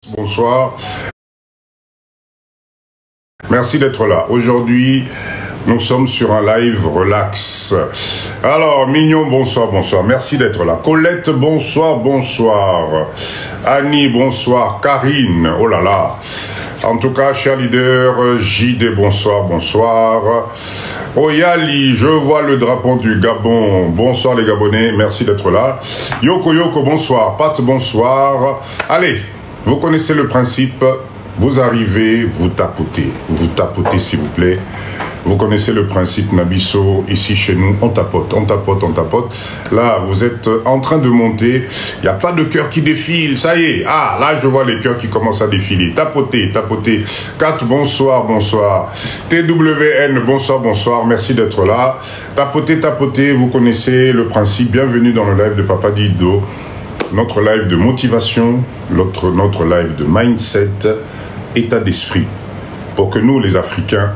Bonsoir. Merci d'être là. Aujourd'hui, nous sommes sur un live relax. Alors, Mignon, bonsoir, bonsoir. Merci d'être là. Colette, bonsoir, bonsoir. Annie, bonsoir. Karine, oh là là. En tout cas, cher leader, JD, bonsoir, bonsoir. Oyali, je vois le drapeau du Gabon. Bonsoir les Gabonais, merci d'être là. Yoko Yoko, bonsoir. Pat, bonsoir. Allez, vous connaissez le principe. Vous arrivez, vous tapotez s'il vous plaît. Vous connaissez le principe Nabisso, ici chez nous, on tapote, on tapote, on tapote. Là, vous êtes en train de monter, il n'y a pas de cœur qui défile, ça y est. Ah, là, je vois les cœurs qui commencent à défiler. Tapotez, tapotez. 4, bonsoir, bonsoir. TWN, bonsoir, bonsoir, merci d'être là. Tapotez, tapotez, vous connaissez le principe. Bienvenue dans le live de Papa Dido. Notre live de motivation, notre live de mindset, état d'esprit. Pour que nous, les Africains,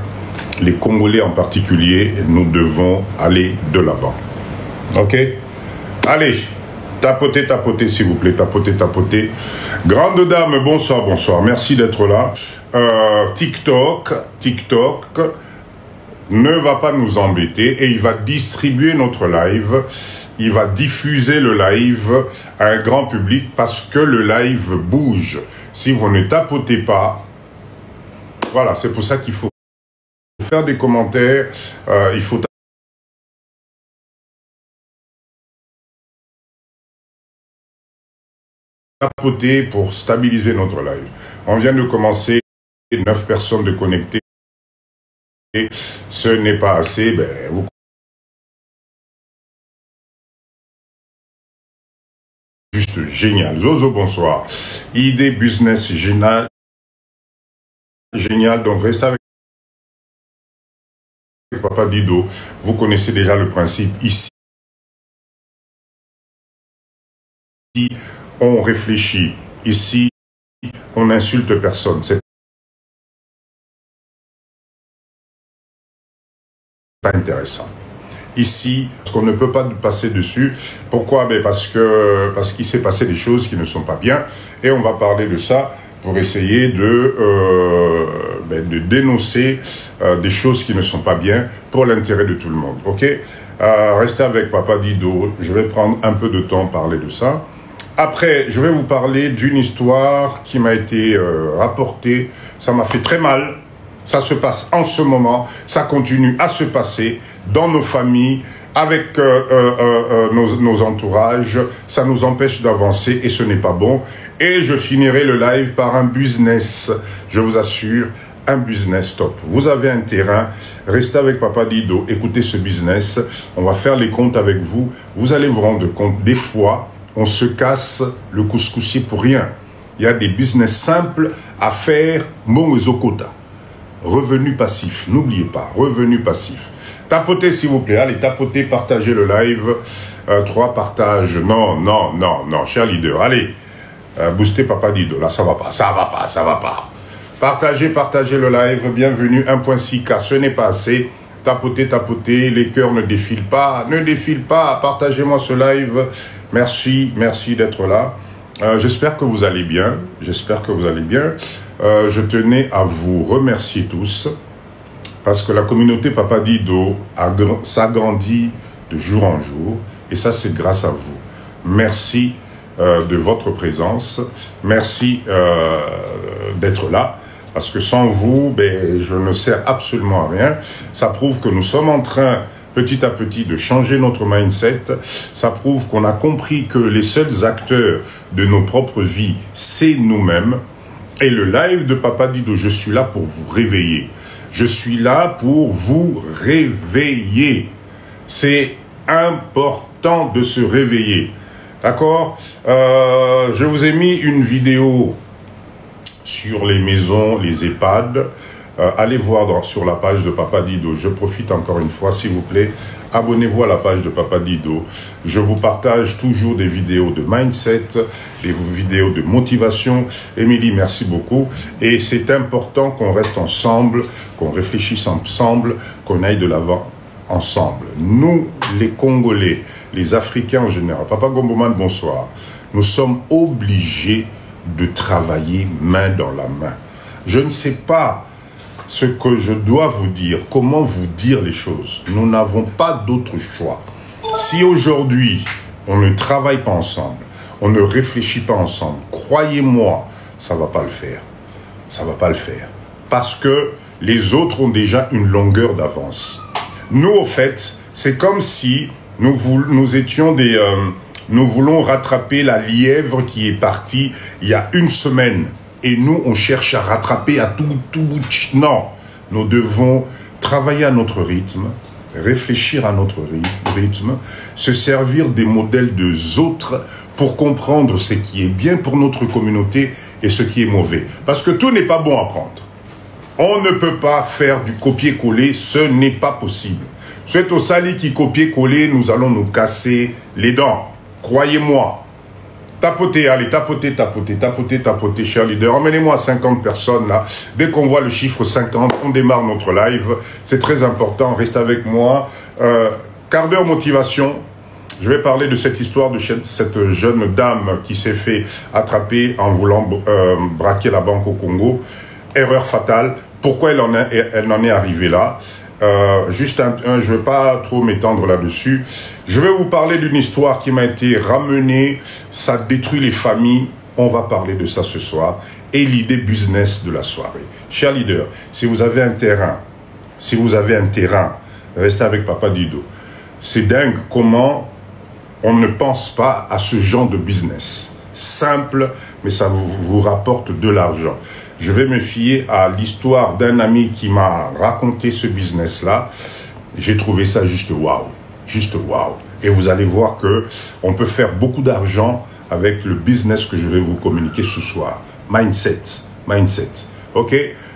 les Congolais en particulier, nous devons aller de l'avant. Ok? Allez, tapotez, tapotez s'il vous plaît, tapotez, tapotez. Grande dame, bonsoir, bonsoir, merci d'être là. TikTok ne va pas nous embêter et il va distribuer notre live. Il va diffuser le live à un grand public parce que le live bouge. Si vous ne tapotez pas, voilà, c'est pour ça qu'il faut faire des commentaires, il faut tapoter pour stabiliser notre live. On vient de commencer, 9 personnes de connecter. Ce n'est pas assez, ben, vous juste génial. Zozo, bonsoir. Idée business génial. Génial, donc restez avec Papa Dido. Vous connaissez déjà le principe ici. On réfléchit. Ici, on n'insulte personne. C'est pas intéressant. Ici, qu'on ne peut pas passer dessus. Pourquoi? Ben parce qu'il s'est passé des choses qui ne sont pas bien. Et on va parler de ça pour essayer de dénoncer des choses qui ne sont pas bien pour l'intérêt de tout le monde. Ok? Restez avec Papa Dido. Je vais prendre un peu de temps pour parler de ça. Après, je vais vous parler d'une histoire qui m'a été rapportée. Ça m'a fait très mal. Ça se passe en ce moment, ça continue à se passer dans nos familles, avec nos entourages, ça nous empêche d'avancer et ce n'est pas bon. Et je finirai le live par un business, je vous assure, un business top. Vous avez un terrain, restez avec Papa Dido, écoutez ce business, on va faire les comptes avec vous, vous allez vous rendre compte, des fois, on se casse le couscoussier pour rien. Il y a des business simples à faire, mon ezokota. Revenu passif, n'oubliez pas, revenu passif. Tapotez s'il vous plaît, allez, tapotez, partagez le live. 3 partages, non, non, non, non, cher leader, allez, boostez Papa Dido, là ça va pas, ça va pas, ça va pas. Partagez, partagez le live, bienvenue, 1.6K, ce n'est pas assez. Tapotez, tapotez, les cœurs ne défilent pas, partagez-moi ce live. Merci, merci d'être là. J'espère que vous allez bien, j'espère que vous allez bien. Je tenais à vous remercier tous parce que la communauté Papa Dido s'agrandit de jour en jour et ça c'est grâce à vous. Merci de votre présence, merci d'être là parce que sans vous, ben, je ne sers absolument à rien. Ça prouve que nous sommes en train petit à petit de changer notre mindset. Ça prouve qu'on a compris que les seuls acteurs de nos propres vies, c'est nous-mêmes. Et le live de Papa Dido, je suis là pour vous réveiller. Je suis là pour vous réveiller. C'est important de se réveiller. D'accord? Je vous ai mis une vidéo sur les maisons, les EHPAD. Allez voir sur la page de Papa Dido. Je profite encore une fois, s'il vous plaît. Abonnez-vous à la page de Papa Dido. Je vous partage toujours des vidéos de mindset, des vidéos de motivation. Émilie, merci beaucoup. Et c'est important qu'on reste ensemble, qu'on réfléchisse ensemble, qu'on aille de l'avant ensemble. Nous, les Congolais, les Africains en général. Papa Gomboman, bonsoir. Nous sommes obligés de travailler main dans la main. Je ne sais pas ce que je dois vous dire, comment vous dire les choses. Nous n'avons pas d'autre choix. Si aujourd'hui, on ne travaille pas ensemble, on ne réfléchit pas ensemble, croyez-moi, ça ne va pas le faire. Ça ne va pas le faire. Parce que les autres ont déjà une longueur d'avance. Nous, au fait, c'est comme si nous étions des... nous voulons rattraper la lièvre qui est partie il y a une semaine. Et nous, on cherche à rattraper à tout bout de... Non, nous devons travailler à notre rythme, réfléchir à notre rythme, se servir des modèles des autres pour comprendre ce qui est bien pour notre communauté et ce qui est mauvais. Parce que tout n'est pas bon à prendre. On ne peut pas faire du copier-coller, ce n'est pas possible. C'est au sali qui copier-coller, nous allons nous casser les dents. Croyez-moi. Tapotez, allez, tapotez, cher leader. Emmenez-moi 50 personnes là. Dès qu'on voit le chiffre 50, on démarre notre live. C'est très important, reste avec moi. Quart d'heure motivation. Je vais parler de cette histoire de cette jeune dame qui s'est fait attraper en voulant braquer la banque au Congo. Erreur fatale. Pourquoi elle en est arrivée là? Juste je ne vais pas trop m'étendre là-dessus. Je vais vous parler d'une histoire qui m'a été ramenée. Ça détruit les familles. On va parler de ça ce soir. Et l'idée business de la soirée. Cher leader, si vous avez un terrain, restez avec Papa Dido. C'est dingue comment on ne pense pas à ce genre de business. Simple, mais ça vous rapporte de l'argent. Je vais me fier à l'histoire d'un ami qui m'a raconté ce business-là. J'ai trouvé ça juste waouh. Juste waouh. Et vous allez voir que on peut faire beaucoup d'argent avec le business que je vais vous communiquer ce soir. Mindset. Mindset. OK?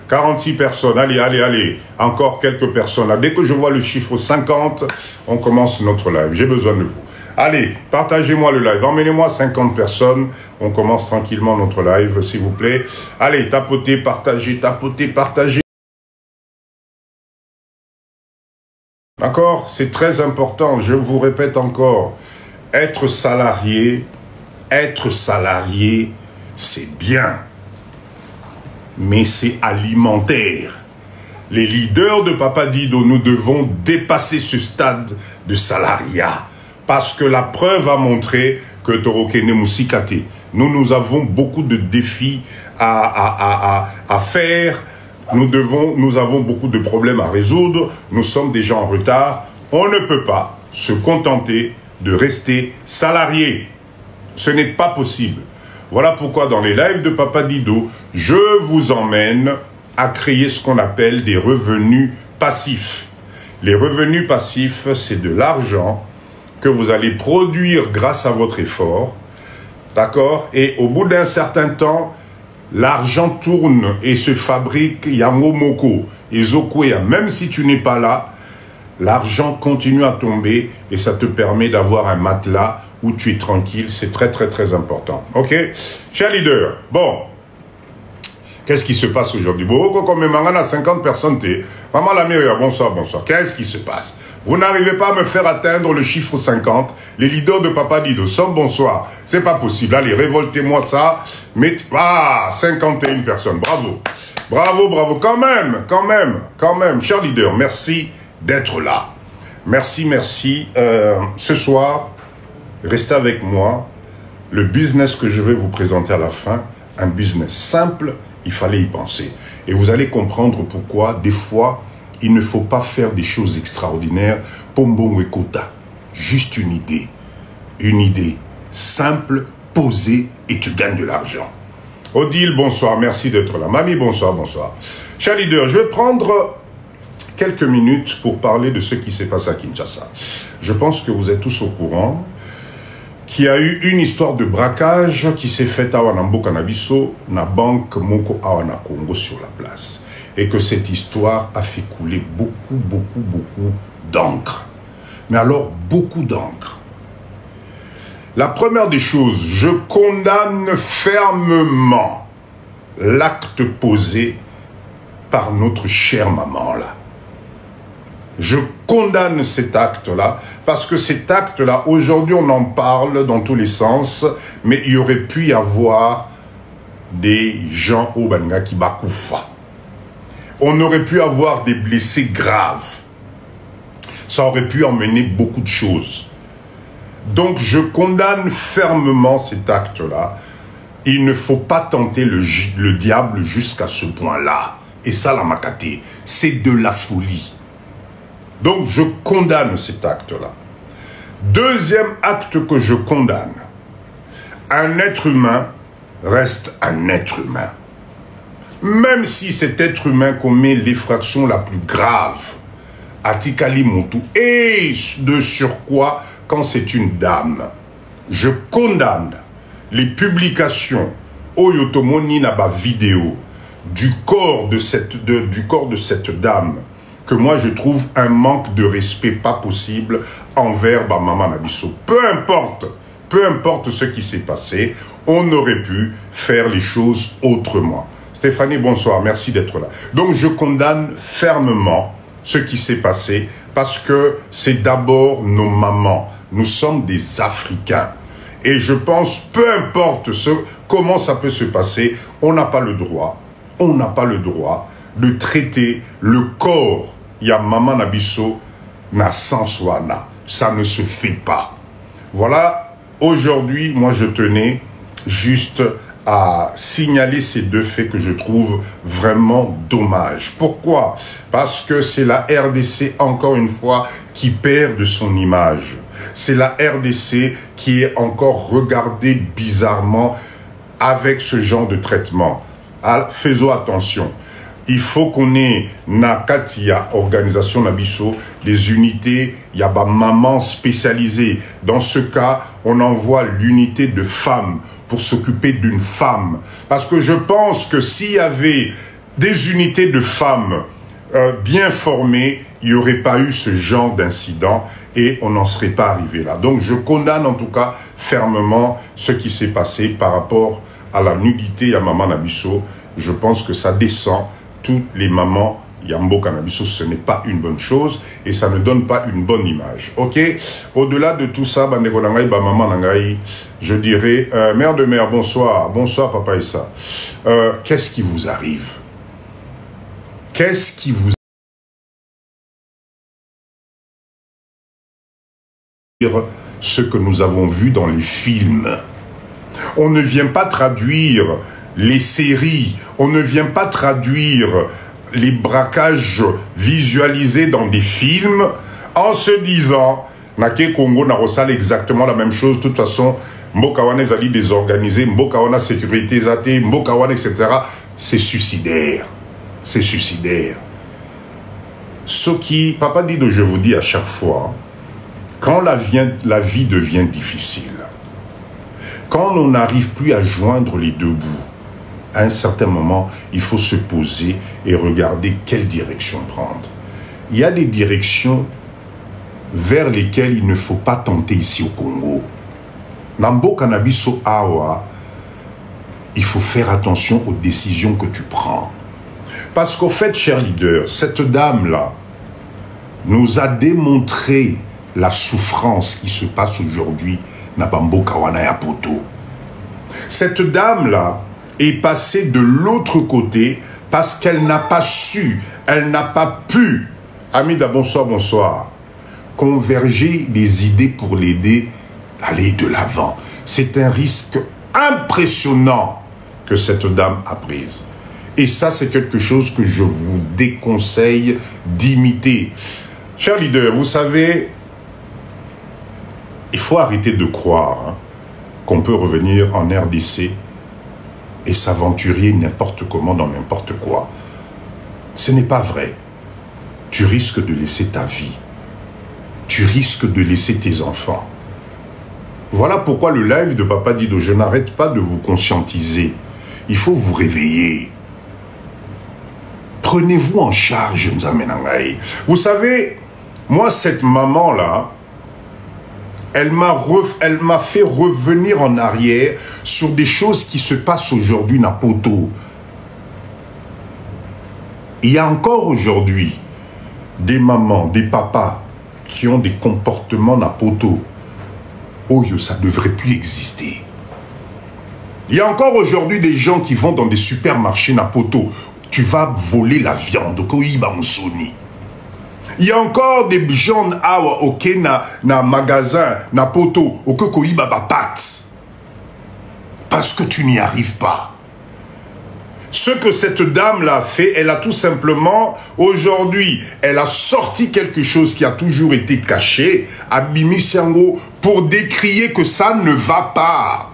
46 personnes. Allez. Encore quelques personnes là. Dès que je vois le chiffre 50, on commence notre live. J'ai besoin de vous. Allez, partagez-moi le live. Emmenez-moi 50 personnes. On commence tranquillement notre live, s'il vous plaît. Allez, tapotez, partagez. D'accord? C'est très important. Je vous répète encore. Être salarié, c'est bien. Mais c'est alimentaire. Les leaders de Papa Dido, nous devons dépasser ce stade de salariat. Parce que la preuve a montré que Torokene Musikate, nous avons beaucoup de défis à faire. Nous avons beaucoup de problèmes à résoudre. Nous sommes déjà en retard. On ne peut pas se contenter de rester salarié. Ce n'est pas possible. Voilà pourquoi dans les lives de Papa Dido, je vous emmène à créer ce qu'on appelle des revenus passifs. Les revenus passifs, c'est de l'argent que vous allez produire grâce à votre effort, d'accord? Et au bout d'un certain temps, l'argent tourne et se fabrique, yango moko, et zokwea. Même si tu n'es pas là, l'argent continue à tomber et ça te permet d'avoir un matelas où tu es tranquille. C'est très, très, très important. OK? Cher leader, bon, qu'est-ce qui se passe aujourd'hui? Bon, comme Mangana, 50 personnes, maman la mère, bonsoir. Qu'est-ce qui se passe? Vous n'arrivez pas à me faire atteindre le chiffre 50. Les leaders de Papa Dido, sont bonsoir. C'est pas possible. Allez, révoltez-moi ça. Mais, 51 personnes. Bravo. Quand même. Cher leader, merci d'être là. Merci. Ce soir, restez avec moi. Le business que je vais vous présenter à la fin, un business simple, il fallait y penser. Et vous allez comprendre pourquoi, des fois, il ne faut pas faire des choses extraordinaires. Pombon et Kota. Juste une idée. Une idée simple, posée, et tu gagnes de l'argent. Odile, bonsoir. Merci d'être là. Mamie, bonsoir. Cher leader, je vais prendre quelques minutes pour parler de ce qui s'est passé à Kinshasa. Je pense que vous êtes tous au courant qu'il y a eu une histoire de braquage qui s'est faite à Wanambo Canabiso, na banque Moko Awana Congo sur la place. Et que cette histoire a fait couler beaucoup d'encre. Mais alors, beaucoup d'encre. La première des choses, je condamne fermement l'acte posé par notre chère maman là. Je condamne cet acte-là, parce que cet acte-là, aujourd'hui on en parle dans tous les sens, mais il y aurait pu y avoir des gens au Banga qui bakoufa. On aurait pu avoir des blessés graves. Ça aurait pu emmener beaucoup de choses. Donc je condamne fermement cet acte-là. Il ne faut pas tenter le diable jusqu'à ce point-là. Et ça, la makaté, c'est de la folie. Donc je condamne cet acte-là. Deuxième acte que je condamne. Un être humain reste un être humain. Même si cet être humain commet l'effraction la plus grave, Atikali Moutou, et de surcroît quand c'est une dame, je condamne les publications Oyotomoni Naba vidéo du corps de cette dame, que moi je trouve un manque de respect pas possible envers Maman Nabiso. Peu importe ce qui s'est passé, on aurait pu faire les choses autrement. Stéphanie, bonsoir, merci d'être là. Donc je condamne fermement ce qui s'est passé parce que c'est d'abord nos mamans. Nous sommes des Africains. Et je pense, peu importe comment ça peut se passer, on n'a pas le droit de traiter le corps. Il y a Maman Nabiso, na Sanswana. Ça ne se fait pas. Voilà, aujourd'hui, moi je tenais juste à signaler ces deux faits que je trouve vraiment dommages. Pourquoi? Parce que c'est la RDC, encore une fois, qui perd de son image. C'est la RDC qui est encore regardée bizarrement avec ce genre de traitement. Faisons attention. Il faut qu'on ait Nakatia, organisation Nabiso, des unités, il y a des mamans spécialisées. Dans ce cas, on envoie l'unité de femmes pour s'occuper d'une femme. Parce que je pense que s'il y avait des unités de femmes bien formées, il n'y aurait pas eu ce genre d'incident et on n'en serait pas arrivé là. Donc je condamne en tout cas fermement ce qui s'est passé par rapport à la nudité à Maman Nabiso. Je pense que ça descend. Toutes les mamans, Yambo Cannabis, ce n'est pas une bonne chose et ça ne donne pas une bonne image. Ok? Au-delà de tout ça, je dirais, mère de mère, bonsoir. Bonsoir, papa Issa. Qu'est-ce qui vous arrive? Qu'est-ce qui vous arrive? Ce que nous avons vu dans les films. On ne vient pas traduire les séries, on ne vient pas traduire les braquages visualisés dans des films en se disant Nake Congo n'a ressale exactement la même chose. De toute façon, Mbokawane Zali désorganisé, Mbokawana sécurité zate, Mbokawane, etc. C'est suicidaire. C'est suicidaire. Ce qui, Papa Dido, je vous dis à chaque fois, quand la vie devient difficile, quand on n'arrive plus à joindre les deux bouts, à un certain moment, il faut se poser et regarder quelle direction prendre. Il y a des directions vers lesquelles il ne faut pas tenter ici au Congo. Nambo Cannabiso Awa, il faut faire attention aux décisions que tu prends. Parce qu'au fait, cher leader, cette dame-là nous a démontré la souffrance qui se passe aujourd'hui na Bambo Kawana ya Poto. Cette dame-là est passée de l'autre côté parce qu'elle n'a pas su, elle n'a pas pu, Amida, bonsoir, bonsoir, converger des idées pour l'aider à aller de l'avant. C'est un risque impressionnant que cette dame a prise. Et ça, c'est quelque chose que je vous déconseille d'imiter. Cher leader, vous savez, il faut arrêter de croire qu'on peut revenir en RDC et s'aventurer n'importe comment dans n'importe quoi. Ce n'est pas vrai. Tu risques de laisser ta vie. Tu risques de laisser tes enfants. Voilà pourquoi le live de Papa Dido, je n'arrête pas de vous conscientiser. Il faut vous réveiller. Prenez-vous en charge, Nzamenangaï. Vous savez, moi, cette maman-là, elle m'a fait revenir en arrière sur des choses qui se passent aujourd'hui à Poto. Il y a encore aujourd'hui des mamans, des papas qui ont des comportements à Poto. Oh, ça ne devrait plus exister. Il y a encore aujourd'hui des gens qui vont dans des supermarchés na poto. Tu vas voler la viande. Il y a encore des gens na magasin, na poto, parce que tu n'y arrives pas. Ce que cette dame-là a fait, elle a tout simplement, aujourd'hui, elle a sorti quelque chose qui a toujours été caché, à Bimi Siango, pour décrier que ça ne va pas.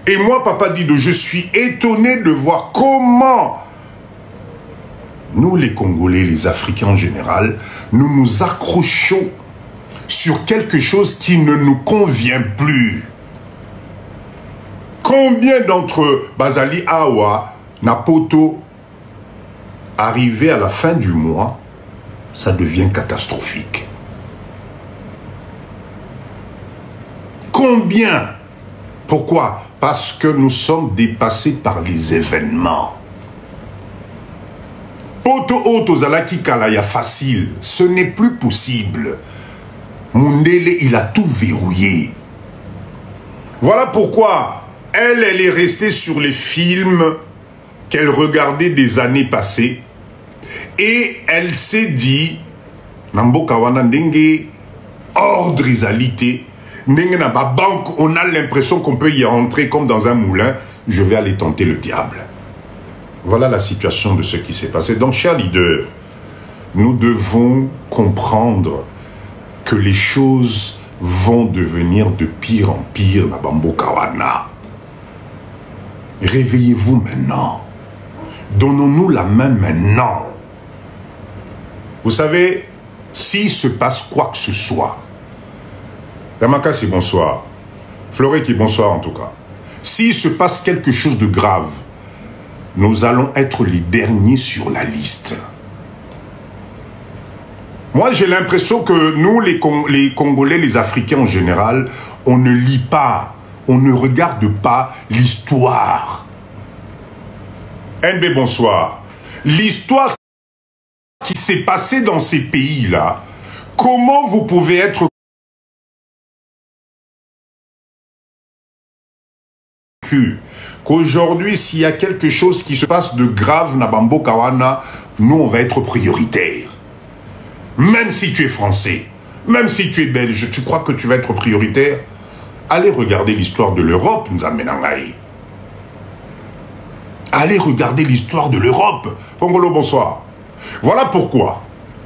Et moi, Papa Dido, je suis étonné de voir comment nous, les Congolais, les Africains en général, nous nous accrochons sur quelque chose qui ne nous convient plus. Combien d'entre Bazali Awa, Napoto, arrivé à la fin du mois, ça devient catastrophique. Combien? Pourquoi? Parce que nous sommes dépassés par les événements. Poto Oto Zalaki Kalaya facile, ce n'est plus possible. Mundele, il a tout verrouillé. Voilà pourquoi elle est restée sur les films qu'elle regardait des années passées et elle s'est dit, Namboka wana ndenge ordre isalité. Banque, on a l'impression qu'on peut y rentrer comme dans un moulin. Je vais aller tenter le diable. Voilà la situation de ce qui s'est passé. Donc, chers leaders, nous devons comprendre que les choses vont devenir de pire en pire. Réveillez-vous maintenant. Donnons-nous la main maintenant. Vous savez, s'il se passe quoi que ce soit, Damaka, c'est bonsoir. Floré qui bonsoir en tout cas. S'il se passe quelque chose de grave, nous allons être les derniers sur la liste. Moi, j'ai l'impression que nous, les Congolais, les Africains en général, on ne lit pas, on ne regarde pas l'histoire. NB, bonsoir. L'histoire qui s'est passée dans ces pays-là, comment vous pouvez être qu'aujourd'hui, s'il y a quelque chose qui se passe de grave, Nabambo Kawana, nous, on va être prioritaire. Même si tu es français, même si tu es belge, tu crois que tu vas être prioritaire? Allez regarder l'histoire de l'Europe, Nzamenangaï. Allez regarder l'histoire de l'Europe. Congolo, bonsoir. Voilà pourquoi,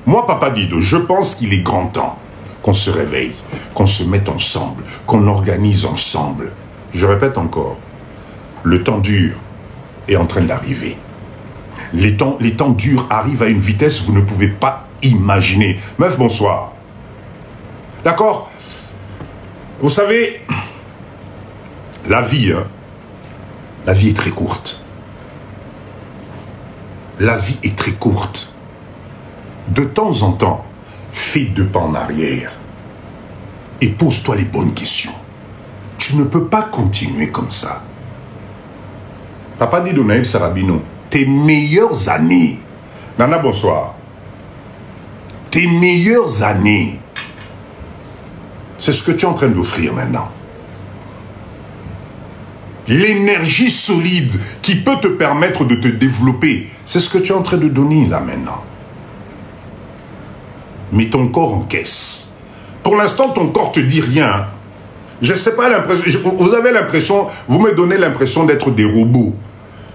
moi, Papa Dido, je pense qu'il est grand temps qu'on se réveille, qu'on se mette ensemble, qu'on organise ensemble. Je répète encore, le temps dur est en train d'arriver. Les temps durs arrivent à une vitesse que vous ne pouvez pas imaginer. Meuf, bonsoir. D'accord? Vous savez, la vie est très courte. La vie est très courte. De temps en temps, fais 2 pas en arrière et pose-toi les bonnes questions. Tu ne peux pas continuer comme ça. Papa dit Naïb Sarabino, tes meilleures années, Nana, bonsoir. Tes meilleures années, c'est ce que tu es en train d'offrir maintenant. L'énergie solide qui peut te permettre de te développer, c'est ce que tu es en train de donner là maintenant. Mais ton corps encaisse. Pour l'instant, ton corps te dit rien. Je ne sais pas l'impression, vous avez l'impression, vous me donnez l'impression d'être des robots,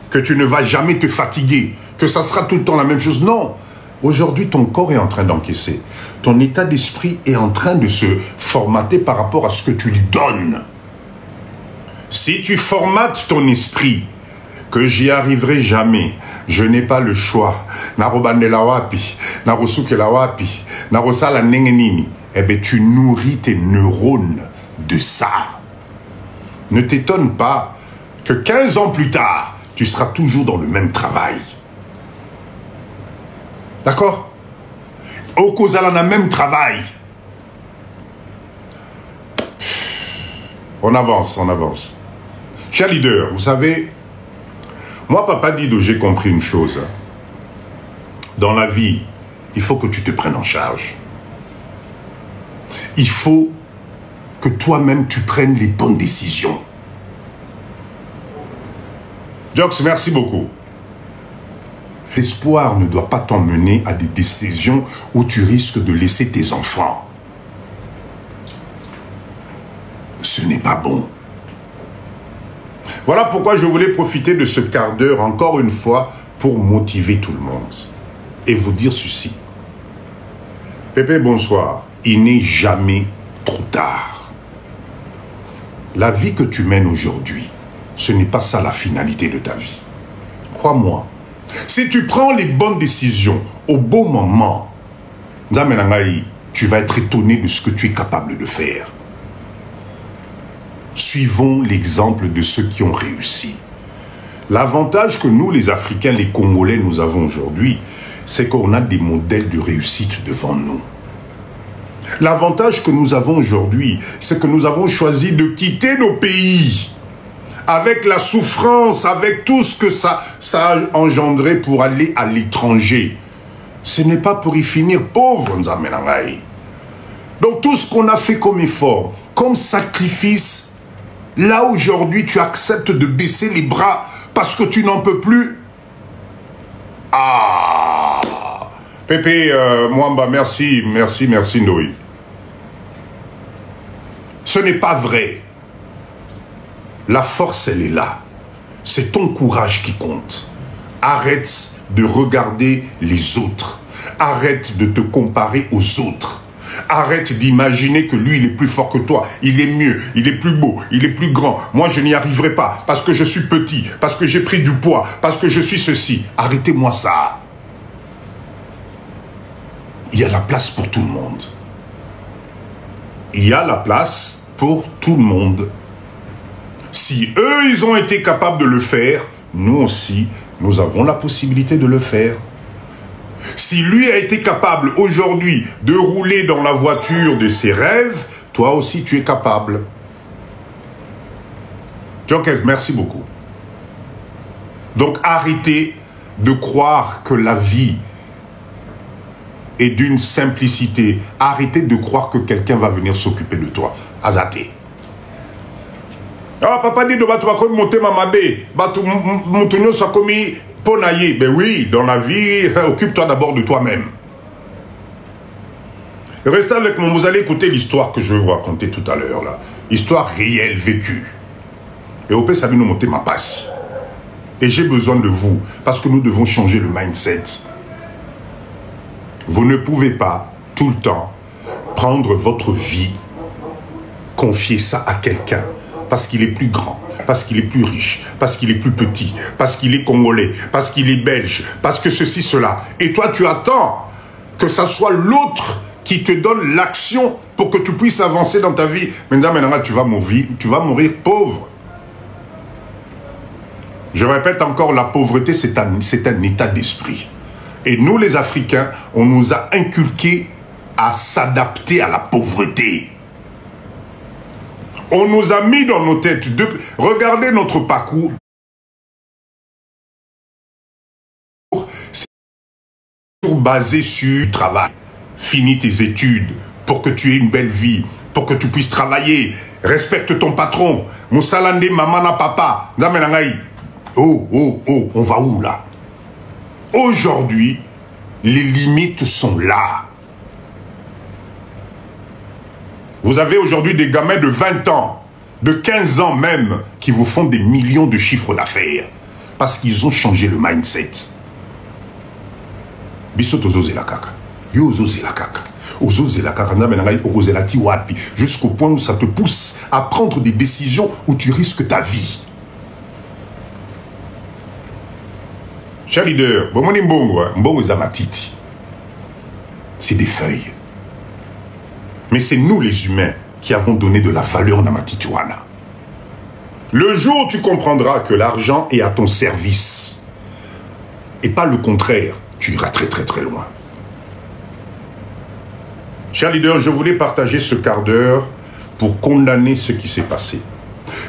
que tu ne vas jamais te fatiguer, que ça sera tout le temps la même chose. Non, aujourd'hui ton corps est en train d'encaisser. Ton état d'esprit est en train de se formater par rapport à ce que tu lui donnes. Si tu formates ton esprit, que j'y arriverai jamais, je n'ai pas le choix, narobandela wapi, narosukela wapi, narosala nengenini, eh bien tu nourris tes neurones de ça. Ne t'étonne pas que 15 ans plus tard, tu seras toujours dans le même travail. D'accord? Au causal, on a même travail. On avance, on avance. Cher leader, vous savez, moi, Papa Dido, j'ai compris une chose. Dans la vie, il faut que tu te prennes en charge. Il faut que toi-même, tu prennes les bonnes décisions. Jox, merci beaucoup. L'espoir ne doit pas t'emmener à des décisions où tu risques de laisser tes enfants. Ce n'est pas bon. Voilà pourquoi je voulais profiter de ce quart d'heure, encore une fois, pour motiver tout le monde. Et vous dire ceci. Pépé, bonsoir. Il n'est jamais trop tard. La vie que tu mènes aujourd'hui, ce n'est pas ça la finalité de ta vie. Crois-moi. Si tu prends les bonnes décisions au bon moment, tu vas être étonné de ce que tu es capable de faire. Suivons l'exemple de ceux qui ont réussi. L'avantage que nous, les Africains, les Congolais, nous avons aujourd'hui, c'est qu'on a des modèles de réussite devant nous. L'avantage que nous avons aujourd'hui, c'est que nous avons choisi de quitter nos pays avec la souffrance, avec tout ce que ça a engendré pour aller à l'étranger. Ce n'est pas pour y finir pauvre, Nzamenangaï. Donc tout ce qu'on a fait comme effort, comme sacrifice, là aujourd'hui tu acceptes de baisser les bras parce que tu n'en peux plus. Ah, Pépé, Mwamba, merci Noé. Ce n'est pas vrai. La force, elle est là. C'est ton courage qui compte. Arrête de regarder les autres. Arrête de te comparer aux autres. Arrête d'imaginer que lui, il est plus fort que toi. Il est mieux, il est plus beau, il est plus grand. Moi, je n'y arriverai pas parce que je suis petit, parce que j'ai pris du poids, parce que je suis ceci. Arrêtez-moi ça. Il y a la place pour tout le monde. Il y a la place pour tout le monde. Si eux, ils ont été capables de le faire, nous aussi, nous avons la possibilité de le faire. Si lui a été capable aujourd'hui de rouler dans la voiture de ses rêves, toi aussi tu es capable. Donc, merci beaucoup. Donc arrêtez de croire que la vie est d'une simplicité. Arrêtez de croire que quelqu'un va venir s'occuper de toi. Azate. Ah, papa dit de battre comme monter ma mabé. Battre mon soit commis ponaillé. Ben oui, dans la vie, occupe-toi d'abord de toi-même. Restez avec moi, vous allez écouter l'histoire que je vais vous raconter tout à l'heure là. Histoire réelle, vécue. Et au ça vient nous monter ma passe. Et j'ai besoin de vous, parce que nous devons changer le mindset. Vous ne pouvez pas, tout le temps, prendre votre vie, confier ça à quelqu'un, parce qu'il est plus grand, parce qu'il est plus riche, parce qu'il est plus petit, parce qu'il est congolais, parce qu'il est belge, parce que ceci, cela. Et toi, tu attends que ça soit l'autre qui te donne l'action pour que tu puisses avancer dans ta vie. Maintenant, tu vas mourir pauvre. Je répète encore, la pauvreté, c'est un état d'esprit. Et nous, les Africains, on nous a inculqué à s'adapter à la pauvreté. On nous a mis dans nos têtes, regardez notre parcours. C'est basé sur le travail. Finis tes études pour que tu aies une belle vie, pour que tu puisses travailler. Respecte ton patron. Moussalande, maman, papa. Oh, oh, oh, on va où là? Aujourd'hui, les limites sont là. Vous avez aujourd'hui des gamins de 20 ans, de 15 ans même, qui vous font des millions de chiffres d'affaires. Parce qu'ils ont changé le mindset. Jusqu'au point où ça te pousse à prendre des décisions où tu risques ta vie. Cher leader, c'est des feuilles. Mais c'est nous les humains qui avons donné de la valeur à Matituana. Le jour où tu comprendras que l'argent est à ton service, et pas le contraire, tu iras très très très loin. Cher leader, je voulais partager ce quart d'heure pour condamner ce qui s'est passé.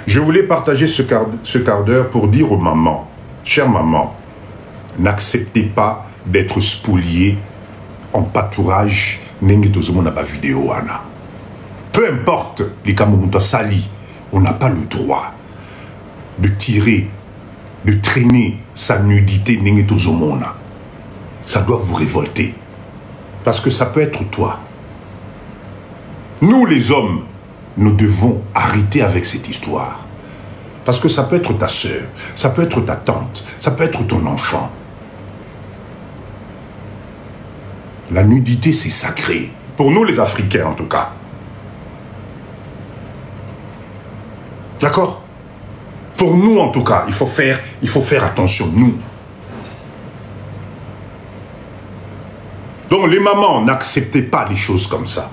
Je voulais partager ce quart d'heure pour dire aux mamans, chère maman, n'acceptez pas d'être spolié en pâturage. Peu importe les Kamoumuta Sali, on n'a pas le droit de tirer de traîner sa nudité, ça doit vous révolter. Parce que ça peut être toi. Nous, les hommes, nous devons arrêter avec cette histoire. Parce que ça peut être ta sœur, ça peut être ta tante, ça peut être ton enfant. La nudité, c'est sacré. Pour nous, les Africains, en tout cas. D'accord? Pour nous, en tout cas, il faut faire attention, nous. Donc, les mamans, n'acceptez pas les choses comme ça.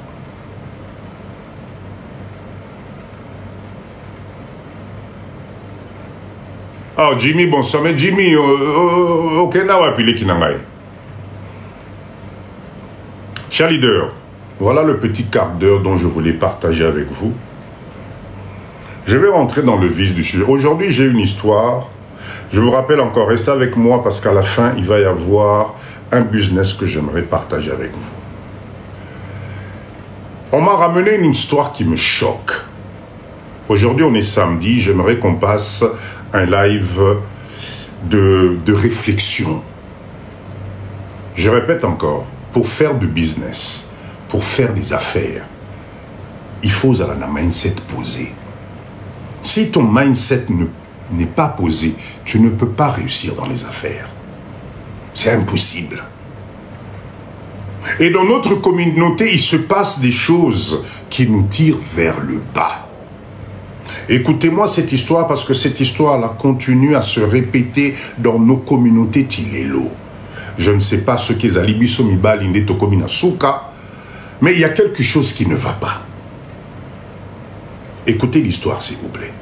Ah, Jimmy, bonsoir, mais Jimmy, ok, n'a pas appelé qui n'a pas. Cher leader, voilà le petit quart d'heure dont je voulais partager avec vous. Je vais rentrer dans le vif du sujet. Aujourd'hui, j'ai une histoire. Je vous rappelle encore, restez avec moi parce qu'à la fin, il va y avoir un business que j'aimerais partager avec vous. On m'a ramené une histoire qui me choque. Aujourd'hui, on est samedi. J'aimerais qu'on passe un live de réflexion. Je répète encore, pour faire du business, pour faire des affaires, il faut avoir un mindset posé. Si ton mindset n'est pas posé, tu ne peux pas réussir dans les affaires. C'est impossible. Et dans notre communauté, il se passe des choses qui nous tirent vers le bas. Écoutez-moi cette histoire parce que cette histoire-là continue à se répéter dans nos communautés Tilelo. Je ne sais pas ce qu'est Zalibiso Mibali Ndetokomina Souka, mais il y a quelque chose qui ne va pas. Écoutez l'histoire, s'il vous plaît.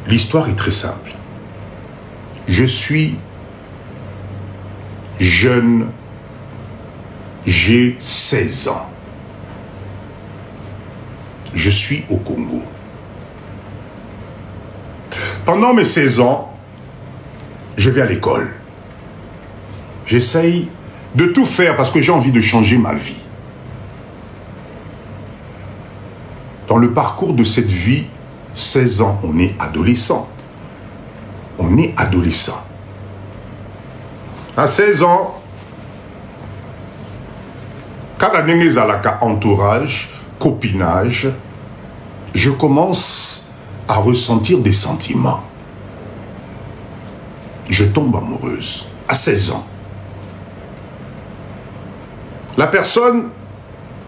L'histoire est très simple. Je suis jeune, j'ai 16 ans. Je suis au Congo. Pendant mes 16 ans, je vais à l'école. J'essaye de tout faire parce que j'ai envie de changer ma vie. Dans le parcours de cette vie, 16 ans, on est adolescent. On est adolescent. À 16 ans, quand on est à entourage, copinage, je commence à ressentir des sentiments. Je tombe amoureuse à 16 ans. La personne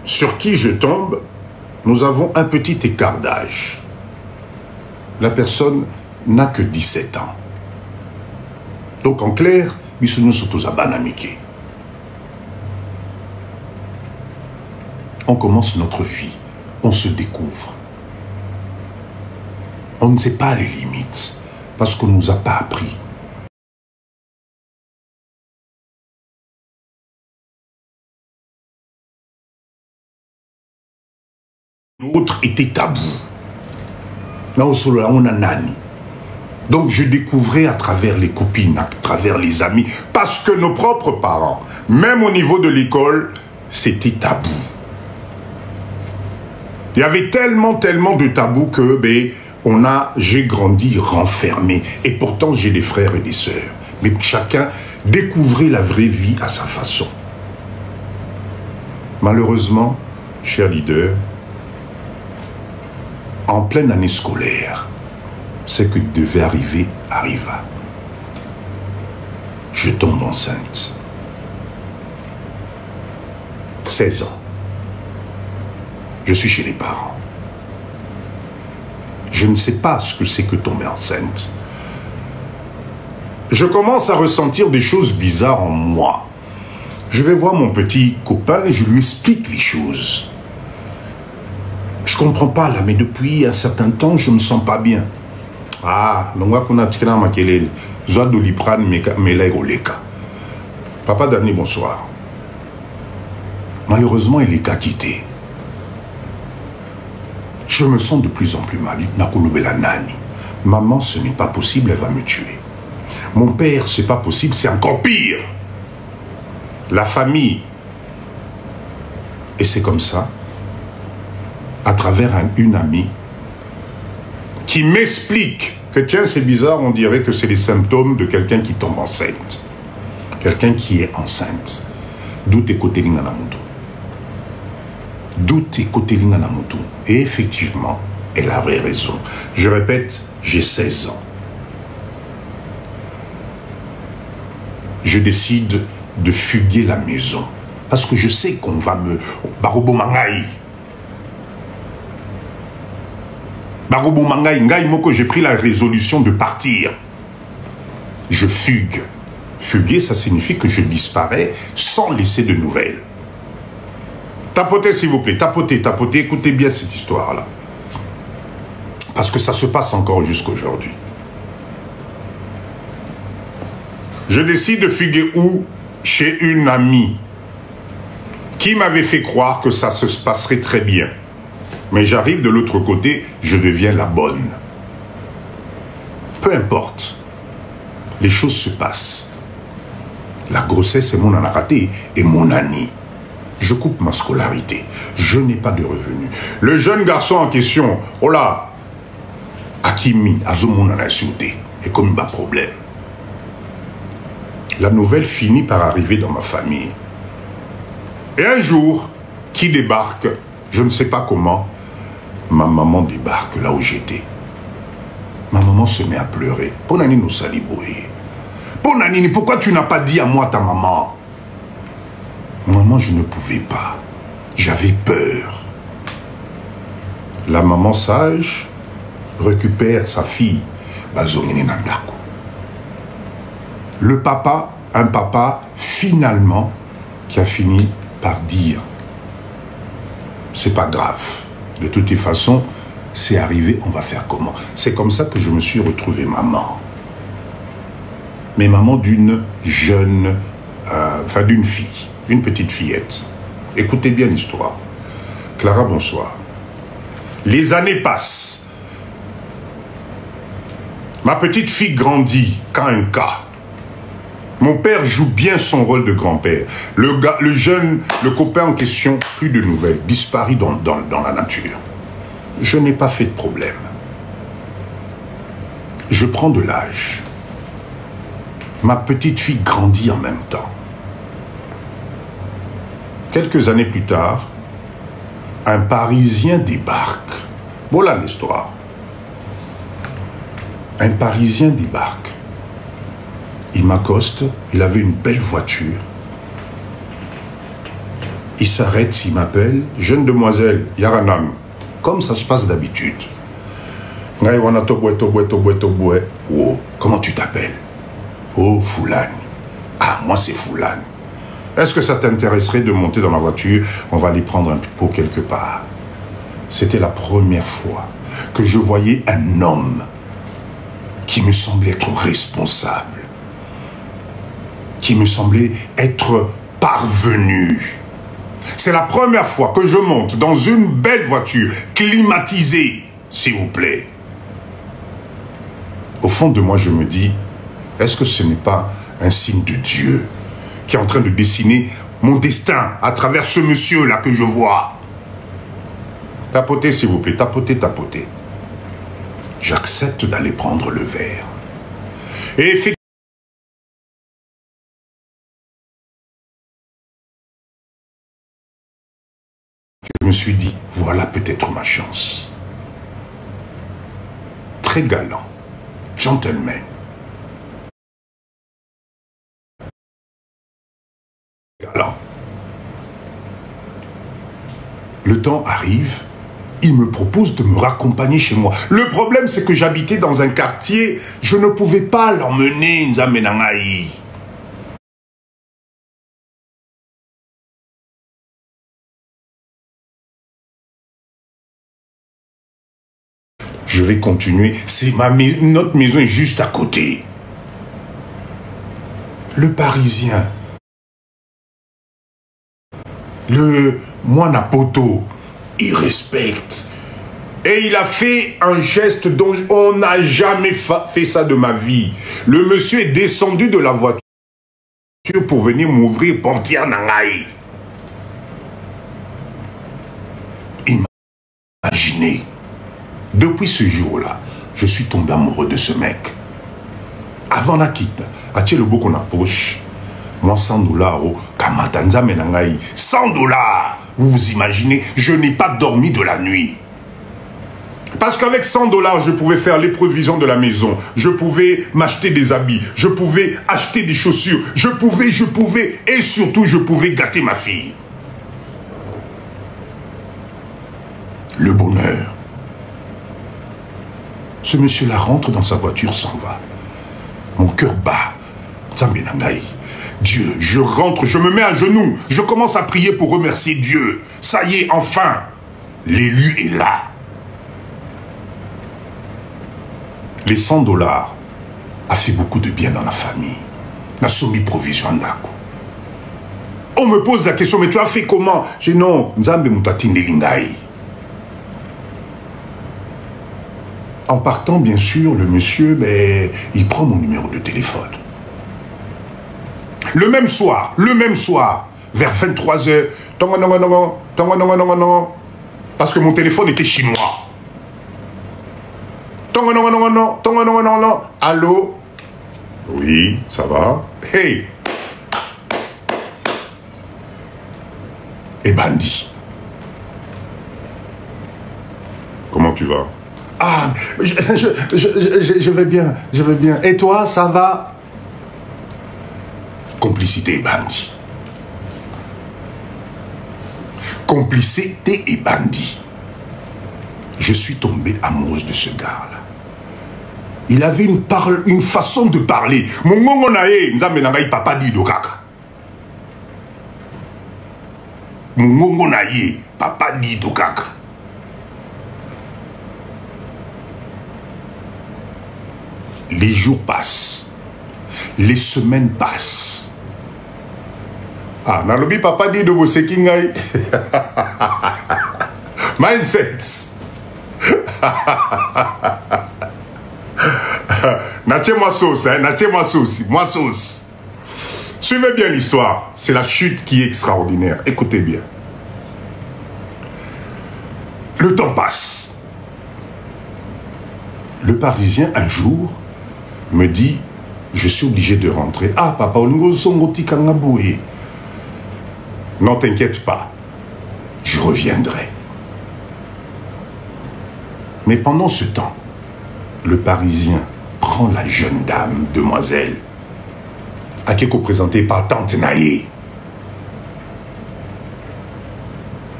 sur qui je tombe, nous avons un petit écart d'âge. La personne n'a que 17 ans. Donc en clair, nous sommes tous abanamiqués. On commence notre vie, on se découvre. On ne sait pas les limites parce qu'on ne nous a pas appris. L'autre était tabou. Là, on a nani. Donc, je découvrais à travers les copines, à travers les amis, parce que nos propres parents, même au niveau de l'école, c'était tabou. Il y avait tellement de tabous que j'ai grandi renfermé. Et pourtant, j'ai des frères et des sœurs. Mais chacun découvrait la vraie vie à sa façon. Malheureusement, cher leader, en pleine année scolaire, ce qui devait arriver arriva. Je tombe enceinte. 16 ans. Je suis chez les parents. Je ne sais pas ce que c'est que tomber enceinte. Je commence à ressentir des choses bizarres en moi. Je vais voir mon petit copain et je lui explique les choses. Je ne comprends pas là, mais depuis un certain temps, je ne me sens pas bien. Ah, Papa Dani, bonsoir. Malheureusement, il est quitté. Je me sens de plus en plus mal. Maman, ce n'est pas possible, elle va me tuer. Mon père, c'est pas possible, c'est encore pire. La famille. Et c'est comme ça, à travers une amie, qui m'explique que tiens, c'est bizarre, on dirait que c'est les symptômes de quelqu'un qui tombe enceinte. Quelqu'un qui est enceinte. D'où t'es côté Linganamutu. D'où t'es côté Linganamutu. Et effectivement, elle avait raison. Je répète, j'ai 16 ans. Je décide de fuguer la maison. Parce que je sais qu'on va me... Barobo Mangaï. Barobo Mangaï, Ngaï Moko, j'ai pris la résolution de partir. Je fugue. Fuguer, ça signifie que je disparais sans laisser de nouvelles. Tapotez, s'il vous plaît. Tapotez, tapotez. Écoutez bien cette histoire-là. Parce que ça se passe encore jusqu'à aujourd'hui. Je décide de fuguer où? Chez une amie qui m'avait fait croire que ça se passerait très bien. Mais j'arrive de l'autre côté, je deviens la bonne. Peu importe. Les choses se passent. La grossesse est mon anaraté et mon année. Je coupe ma scolarité. Je n'ai pas de revenus. Le jeune garçon en question, oh là, Akimi, Azomon en a insulté. Et comme il y a problème. La nouvelle finit par arriver dans ma famille. Et un jour, qui débarque, je ne sais pas comment, ma maman débarque là où j'étais. Ma maman se met à pleurer. Ponani nous saliboué. Ponani, pourquoi tu n'as pas dit à moi ta maman? Maman, je ne pouvais pas. J'avais peur. La maman sage récupère sa fille. Le papa, un papa, finalement, qui a fini par dire c'est pas grave. De toutes les façons, c'est arrivé, on va faire comment? C'est comme ça que je me suis retrouvé maman. Mais maman d'une jeune, enfin d'une fille, une petite fillette. Écoutez bien l'histoire. Clara, bonsoir. Les années passent. Ma petite fille grandit, quand un cas. Mon père joue bien son rôle de grand-père. Le jeune, le copain en question, plus de nouvelles, disparu dans la nature. Je n'ai pas fait de problème. Je prends de l'âge. Ma petite fille grandit en même temps. Quelques années plus tard, un Parisien débarque. Voilà l'histoire. Un Parisien débarque. Il m'accoste, il avait une belle voiture. Il s'arrête, il m'appelle, jeune demoiselle, Yaranam, comme ça se passe d'habitude. Oh, comment tu t'appelles? Oh, Foulane. Ah, moi c'est Foulane. Est-ce que ça t'intéresserait de monter dans ma voiture? On va aller prendre un pot quelque part. C'était la première fois que je voyais un homme qui me semblait être responsable, qui me semblait être parvenu. C'est la première fois que je monte dans une belle voiture, climatisée, s'il vous plaît. Au fond de moi, je me dis, est-ce que ce n'est pas un signe de Dieu qui est en train de dessiner mon destin à travers ce monsieur-là que je vois? Tapotez, s'il vous plaît, tapotez, tapotez. J'accepte d'aller prendre le verre. Et effectivement, je me suis dit, voilà peut-être ma chance. Très galant, gentleman. Galant. Le temps arrive, il me propose de me raccompagner chez moi. Le problème, c'est que j'habitais dans un quartier, je ne pouvais pas l'emmener, Nzamenangaï. Je vais continuer. Notre maison est juste à côté. Le Parisien, le Moine-Poto, il respecte. Et il a fait un geste dont on n'a jamais fait ça de ma vie. Le monsieur est descendu de la voiture pour venir m'ouvrir portière Nangaï. Imaginez. Depuis ce jour-là, je suis tombé amoureux de ce mec. Avant la quitte, à le beau qu'on a poche, moi 100 $, Kamatanza Menangaï, 100 $. Vous vous imaginez, je n'ai pas dormi de la nuit. Parce qu'avec 100 $, je pouvais faire les provisions de la maison, je pouvais m'acheter des habits, je pouvais acheter des chaussures, je pouvais, et surtout, je pouvais gâter ma fille. Le bonheur. Ce monsieur-là rentre dans sa voiture, s'en va. Mon cœur bat. Zambénangaï. Dieu, je rentre, je me mets à genoux, je commence à prier pour remercier Dieu. Ça y est, enfin, l'élu est là. Les 100 $ a fait beaucoup de bien dans la famille. La soumis provision d'ako. On me pose la question, mais tu as fait comment? J'ai dit non, Nzambe Moutati Nelingaï. En partant, bien sûr, le monsieur, ben, il prend mon numéro de téléphone. Le même soir, vers 23 h, parce que mon téléphone était chinois. Allô? Oui, ça va? Hey! Et Bandi. Comment tu vas? Ah, je vais bien, je vais bien. Et toi, ça va? Complicité et bandit. Complicité et bandit. Je suis tombé amoureuse de ce gars-là. Il avait une façon de parler. Mon ngongo nae, nzambe nangai papa di do kaka. Mon ngongo nae, papa di do kaka. Les jours passent. Les semaines passent. Ah, nalobi papa di do boseki ngai. Mindset. Natchez-moi sauce, hein, natchez-moi sauce, moi sauce. Suivez bien l'histoire, c'est la chute qui est extraordinaire. Écoutez bien. Le temps passe. Le Parisien, un jour, me dit, je suis obligé de rentrer. Ah, papa, non, t'inquiète pas, je reviendrai. Mais pendant ce temps, le Parisien prend la jeune dame, demoiselle, Akeko présentée par Tante Naïe.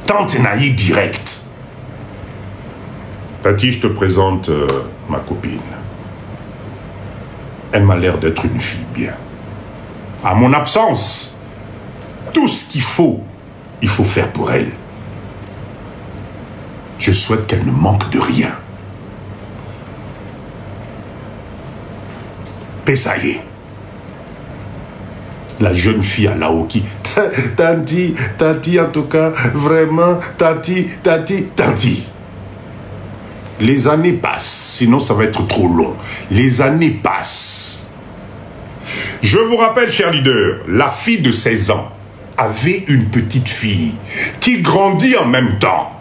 Tante Naïe direct. Tati, je te présente ma copine. Elle m'a l'air d'être une fille bien. À mon absence, tout ce qu'il faut, il faut faire pour elle. Je souhaite qu'elle ne manque de rien. Pesaye. La jeune fille à Laoki. Tati, en tout cas, vraiment, Tati. Les années passent, sinon ça va être trop long. Les années passent. Je vous rappelle, chers leaders, la fille de 16 ans avait une petite fille qui grandit en même temps.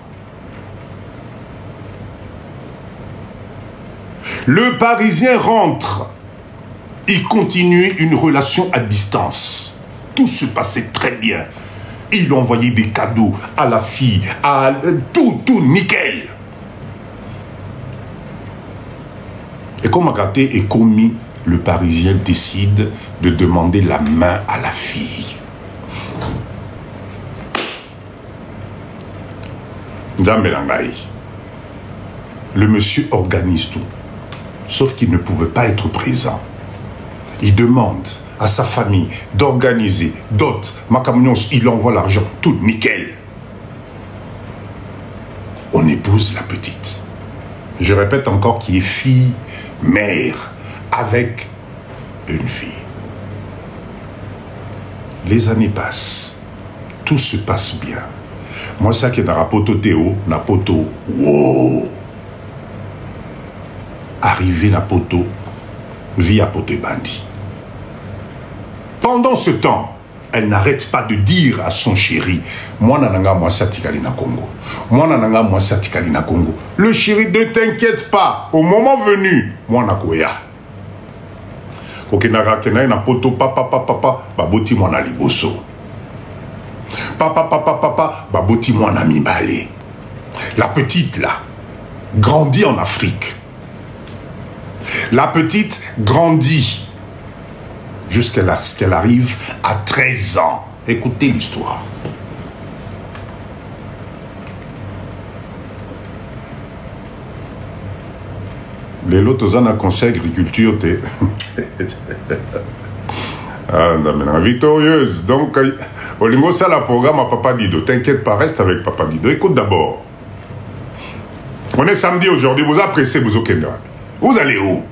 Le Parisien rentre. Il continue une relation à distance. Tout se passait très bien. Il envoyait des cadeaux à la fille, à tout nickel. Et comme Agaté est commis, le Parisien décide de demander la main à la fille. Le monsieur organise tout. Sauf qu'il ne pouvait pas être présent. Il demande à sa famille d'organiser, dot, Macamignon, il envoie l'argent, tout nickel. On épouse la petite. Je répète encore qui est fille, mère, avec une fille. Les années passent. Tout se passe bien. Moi, ça qui est dans la poto Théo, na poto, wow. Arrivé la poto, via poto bandi. Pendant ce temps, elle n'arrête pas de dire à son chéri, moi nananga moi satikali na Congo. Moi nananga moi satikali na Congo. Le chéri, ne t'inquiète pas, au moment venu, moi nakoya. Ok nara kenai na poto papa baboti moi na liboso. Papa baboti moi na mibale. La petite là grandit en Afrique. La petite grandit jusqu'à ce qu'elle arrive à 13 ans. Écoutez l'histoire. Les lots en conseil agriculture, t'es... Ah, non, mais victorieuse. Donc, Olingo, ça, la programme à Papa Dido. T'inquiète pas, reste avec Papa Dido. Écoute d'abord. On est samedi aujourd'hui, vous appréciez vous au Kenya. Vous allez où?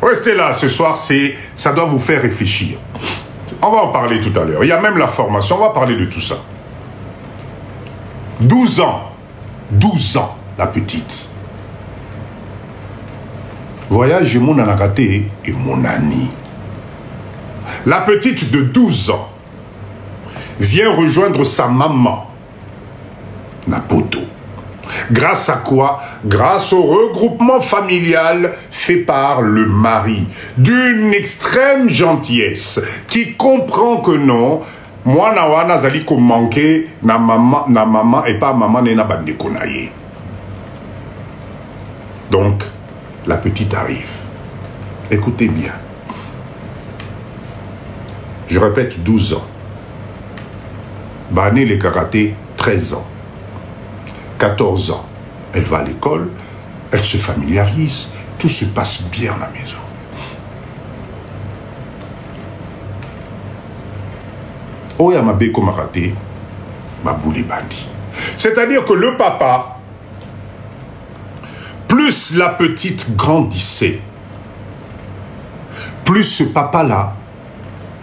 Restez là ce soir, ça doit vous faire réfléchir. On va en parler tout à l'heure. Il y a même la formation, on va parler de tout ça. 12 ans, la petite. Voyage mon anakate et mon ami. La petite de 12 ans vient rejoindre sa maman, Napoto. Grâce à quoi? Grâce au regroupement familial fait par le mari, d'une extrême gentillesse, qui comprend que non, moi na wana zali ko manquer na maman et pas maman na bande konaye. Donc la petite arrive. Écoutez bien. Je répète, 12 ans. Bané les karaté, 13 ans. 14 ans, elle va à l'école, elle se familiarise, tout se passe bien à la maison. Oyamabe Komarate, Babouli Bandi. C'est-à-dire que le papa, plus la petite grandissait, plus ce papa-là,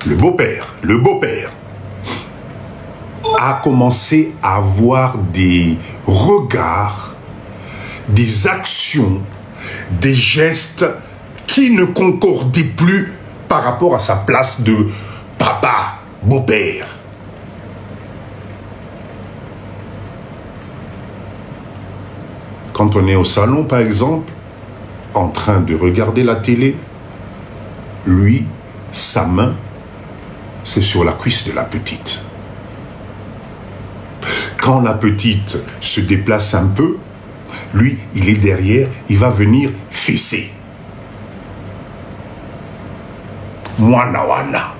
le beau-père, a commencé à avoir des regards, des actions, des gestes qui ne concordaient plus par rapport à sa place de papa, beau-père. Quand on est au salon, par exemple, en train de regarder la télé, lui, sa main, c'est sur la cuisse de la petite. Quand la petite se déplace un peu, lui, il est derrière, il va venir fesser. Mwana wana.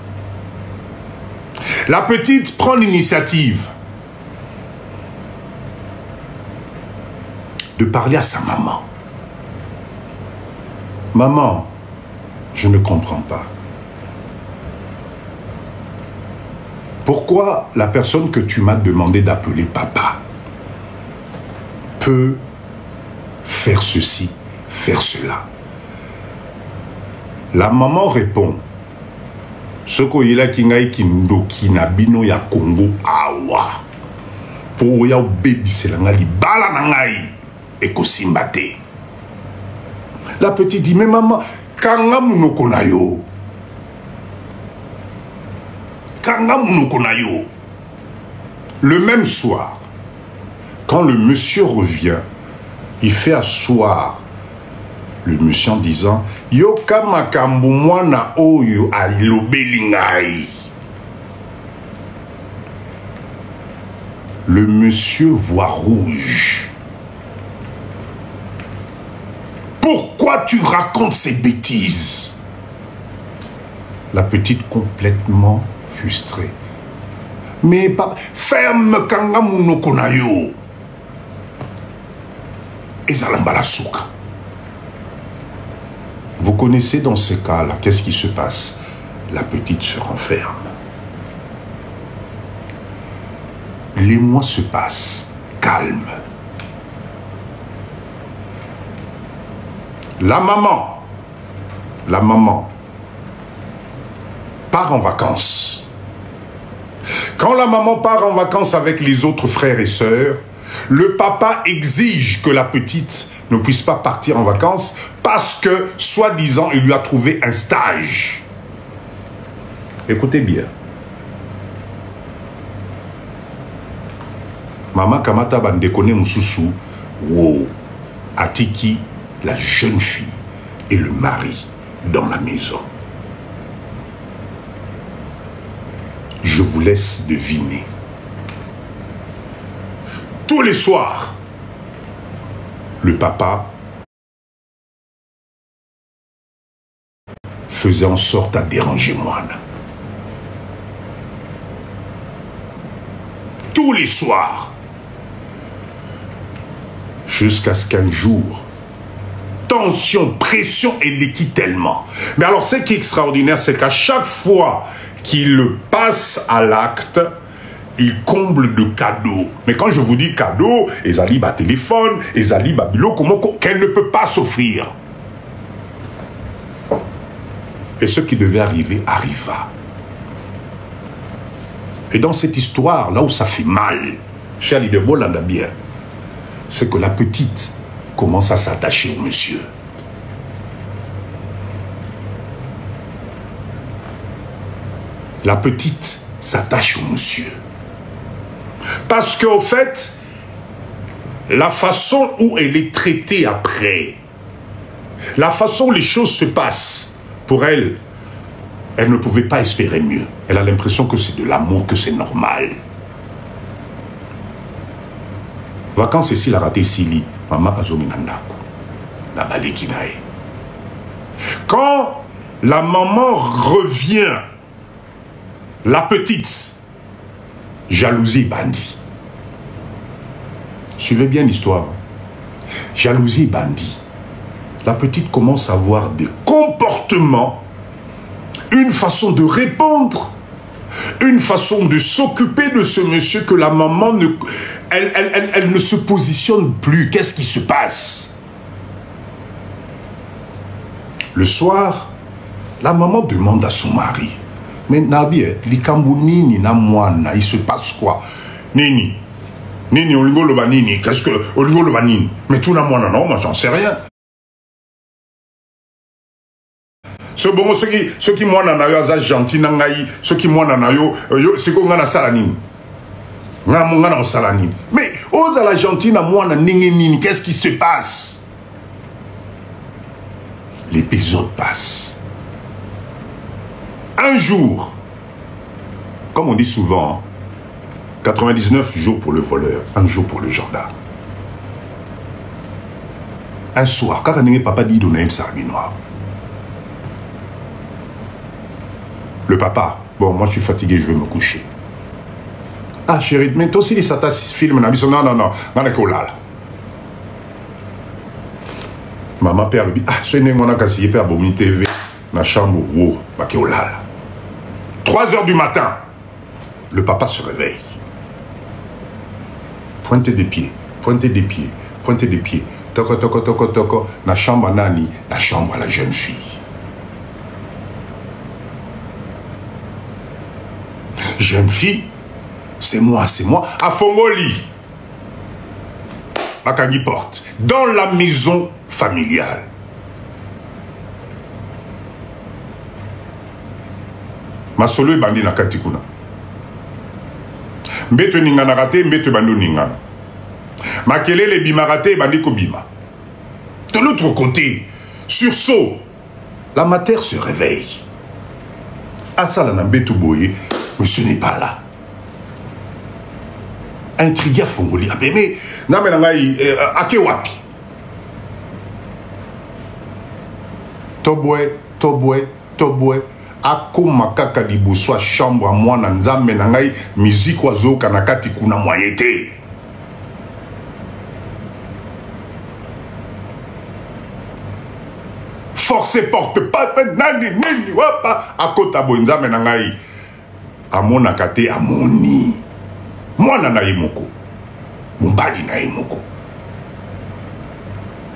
La petite prend l'initiative de parler à sa maman. Maman, je ne comprends pas. Pourquoi la personne que tu m'as demandé d'appeler papa peut faire ceci, faire cela? La maman répond, Soko yela kingai kindoki na bino ya Congo awa. Po ya baby selanga li bala na ngai ekosimbate. La petite dit, mais maman, kanga munoko na yo. Le même soir, quand le monsieur revient, il fait asseoir le monsieur en disant Yoka makambu mwana oyo ailobeli ngai. Le monsieur voit rouge. Pourquoi tu racontes ces bêtises? La petite complètement frustrée. Mais papa, ferme kanga munoko na yo. Ezalambala souka. Vous connaissez dans ces cas-là, qu'est-ce qui se passe? La petite se renferme. Les mois se passent, calme. La maman part en vacances. Quand la maman part en vacances avec les autres frères et sœurs, le papa exige que la petite ne puisse pas partir en vacances parce que, soi-disant, il lui a trouvé un stage. Écoutez bien. Maman Kamata Bandekone Moussoussou, wow, Atiki, la jeune fille et le mari dans la maison. Je vous laisse deviner. Tous les soirs, le papa faisait en sorte à déranger Moana. Tous les soirs. Jusqu'à ce qu'un jour, tension, pression, elle les quitte tellement. Mais alors, ce qui est extraordinaire, c'est qu'à chaque fois qu'il passe à l'acte, il comble de cadeaux. Mais quand je vous dis cadeaux, Ezali ba téléphone, Ezali ba biloko moko, qu'elle ne peut pas s'offrir. Et ce qui devait arriver, arriva. Et dans cette histoire, là où ça fait mal, cher leader Bolanda bien, c'est que la petite commence à s'attacher au monsieur. La petite s'attache au monsieur. Parce qu'en fait, la façon où elle est traitée après, la façon où les choses se passent, pour elle, elle ne pouvait pas espérer mieux. Elle a l'impression que c'est de l'amour, que c'est normal. Vacances ici, la raté Sili, maman Azominandako, la Balekinae. Quand la maman revient, la petite, jalousie bandit. Suivez bien l'histoire. Jalousie bandit. La petite commence à avoir des comportements, une façon de répondre, une façon de s'occuper de ce monsieur que la maman ne... Elle ne se positionne plus. Qu'est-ce qui se passe? Le soir, la maman demande à son mari, mais Nabi, Likambunini na moana, il se passe quoi? Nini, Nini, Olingo le banini, qu'est-ce que Olingo le banini? Mais tout na moana, non, moi j'en sais rien. Ce bon, ceux qui moi n'anayo aza gentil nangaï, ceux qui moi n'anayo, c'est qu'on a salanine. Ngana salanine. Mais aux la gentil na moi n'ningini, qu'est-ce qui se passe? L'épisode passe. Un jour, comme on dit souvent, 99 jours pour le voleur, un jour pour le gendarme. Un soir, quand on papa dit d'onaïm noir. Le papa, bon, moi je suis fatigué, je vais me coucher. Ah chérie, mais toi aussi les satas film, non, non, non, maman père lui dit, ah, je n'ai pas cassé père Bomi TV, dans la chambre, wow, makeolala. 3 heures du matin, le papa se réveille. Pointe des pieds, pointe des pieds, pointe des pieds. Toko, toko, toko, toko, la chambre à Nani, la chambre à la jeune fille. Jeune fille, c'est moi, à Fongoli, à Kagi Porte, dans la maison familiale. Ma solo est bandit na katikuna. Mbete ningana rate, mbete bando ningana. Ma kelele bima rate, bandi ko bima. De l'autre côté, sursaut, la mater se réveille. Asala na mbetu boye. Monsieur n'est pas là. Intrigué à Fongoli. Ah, mais, Akewapi. Tobwe. Ako makaka liboswa chambre à moi, nanzame nangai, musique oiseau kanakati kuna moyete. Forcez porte pas, nani, wapa, akota bonzame nangai. Amonakate amoni mwana na yemoko mumbali na yemoko.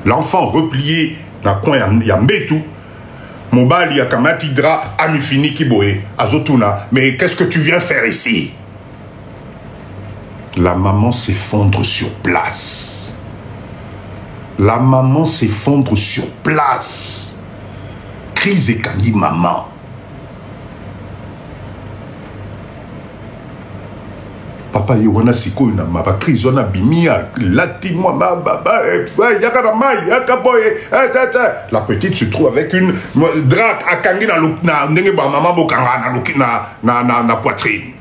L'enfant replié na coin ya mbetu mobali ya kamati dra amifini kiboé azotuna, mais qu'est-ce que tu viens faire ici? La maman s'effondre sur place. La maman s'effondre sur place. Crise et kandi maman. Papa yewana siko na maba crise na bimia lati moi baba yakana mai yakaboye la petite se trouve avec une drac akangi na ndenge ba maman bokanga na poitrine.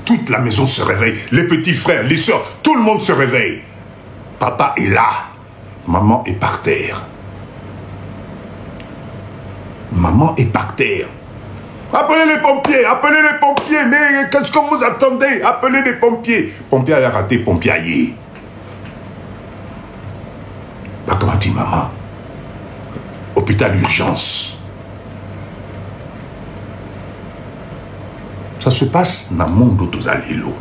Toute la maison se réveille, les petits frères, les sœurs, tout le monde se réveille. Papa est là, maman est par terre. Maman est par terre. Appelez les pompiers, mais qu'est-ce que vous attendez? Appelez les pompiers. Pompier a raté, pompier a yé. Bah, comment dit maman? Hôpital urgence. Ça se passe dans le monde d'Otozalelo.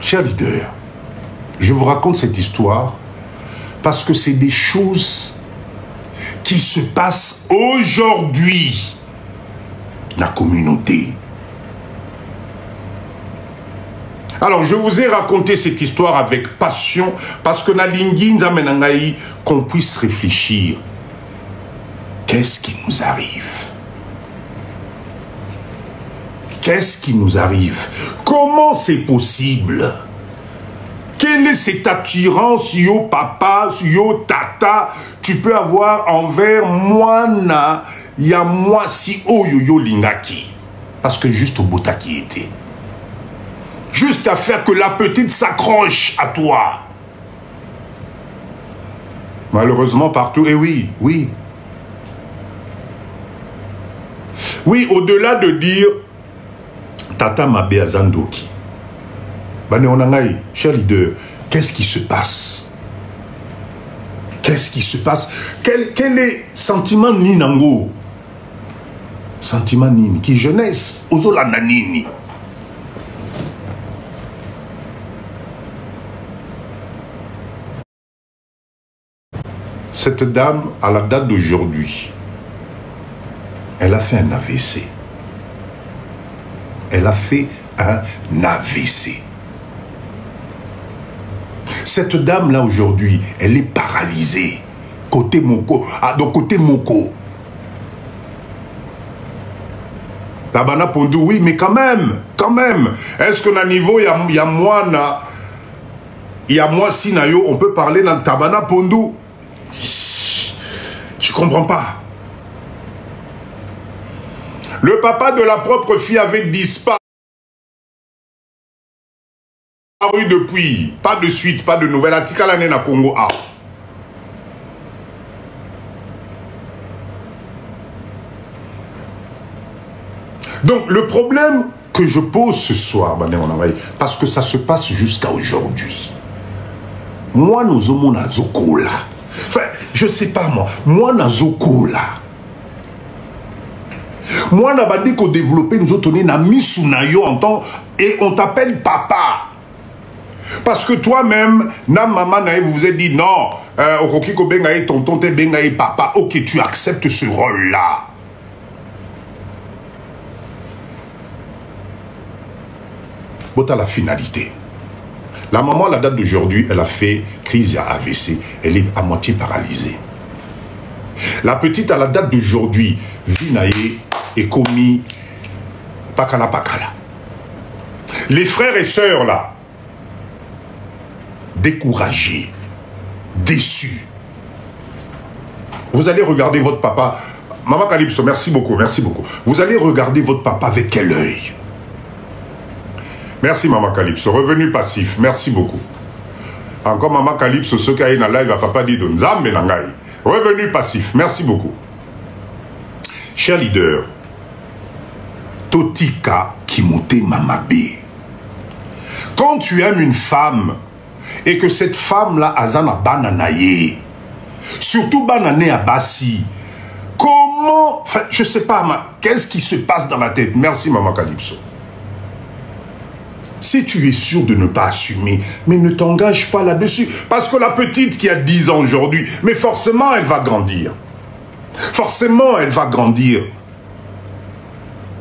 Chers leaders, je vous raconte cette histoire parce que c'est des choses qui se passent aujourd'hui dans la communauté. Alors, je vous ai raconté cette histoire avec passion parce que na lingi nzamenangai qu'on puisse réfléchir. Qu'est-ce qui nous arrive? Qu'est-ce qui nous arrive? Comment c'est possible? Quelle est cette attirance, yo papa, yo tata, tu peux avoir envers moi, ya moi si yo lingaki? Parce que juste au botaki était. Juste à faire que la petite s'accroche à toi. Malheureusement partout, et oui. Oui, au-delà de dire Tata Mabe Azandoki. Bane onangai, cher leader, qu'est-ce qui se passe? Qu'est-ce qui se passe? Quel est sentiment ninango? Sentiment nini? Qui jeunesse? Ozola nanini? Cette dame, à la date d'aujourd'hui, elle a fait un AVC. Elle a fait un AVC. Cette dame-là, aujourd'hui, elle est paralysée. Côté Moko. Ah, donc côté Moko. Tabana Pondou, oui, mais quand même. Est-ce que dans niveau, il y a moi, si nayo, on peut parler dans Tabana Pondou? Je comprends pas. Le papa de la propre fille avait disparu depuis. Pas de suite, pas de nouvelles. Atikala na Congo A. Donc le problème que je pose ce soir, parce que ça se passe jusqu'à aujourd'hui. Moi, nous sommes à Zokola. Enfin, je sais pas moi, na Zokola. Moi, na bandi ko développer nous autres na misunayo en temps et on t'appelle papa. Parce que toi-même, na maman na vous vous êtes dit non, okoki ko bengaye tonton te bengaye papa. OK, tu acceptes ce rôle-là. Bota la finalité. La maman, à la date d'aujourd'hui, elle a fait crise à AVC. Elle est à moitié paralysée. La petite, à la date d'aujourd'hui, Vinaye est commis Pakala. Les frères et sœurs, là, découragés, déçus. Vous allez regarder votre papa. Maman Calypso, merci beaucoup. Vous allez regarder votre papa avec quel œil? Merci Maman Calypso, revenu passif, merci beaucoup. Encore Maman Calypso, ce qui a dans live à papa dit Nzambe Nangai. Revenu passif, merci beaucoup. Cher leader, Totika Kimote Mamabe. Quand tu aimes une femme et que cette femme-là azana bananaye, surtout banané à Bassi, comment, enfin, je sais pas, qu'est-ce qui se passe dans la tête? Merci Maman Calypso. Si tu es sûr de ne pas assumer, mais ne t'engage pas là-dessus. Parce que la petite qui a 10 ans aujourd'hui, mais forcément elle va grandir. Forcément elle va grandir.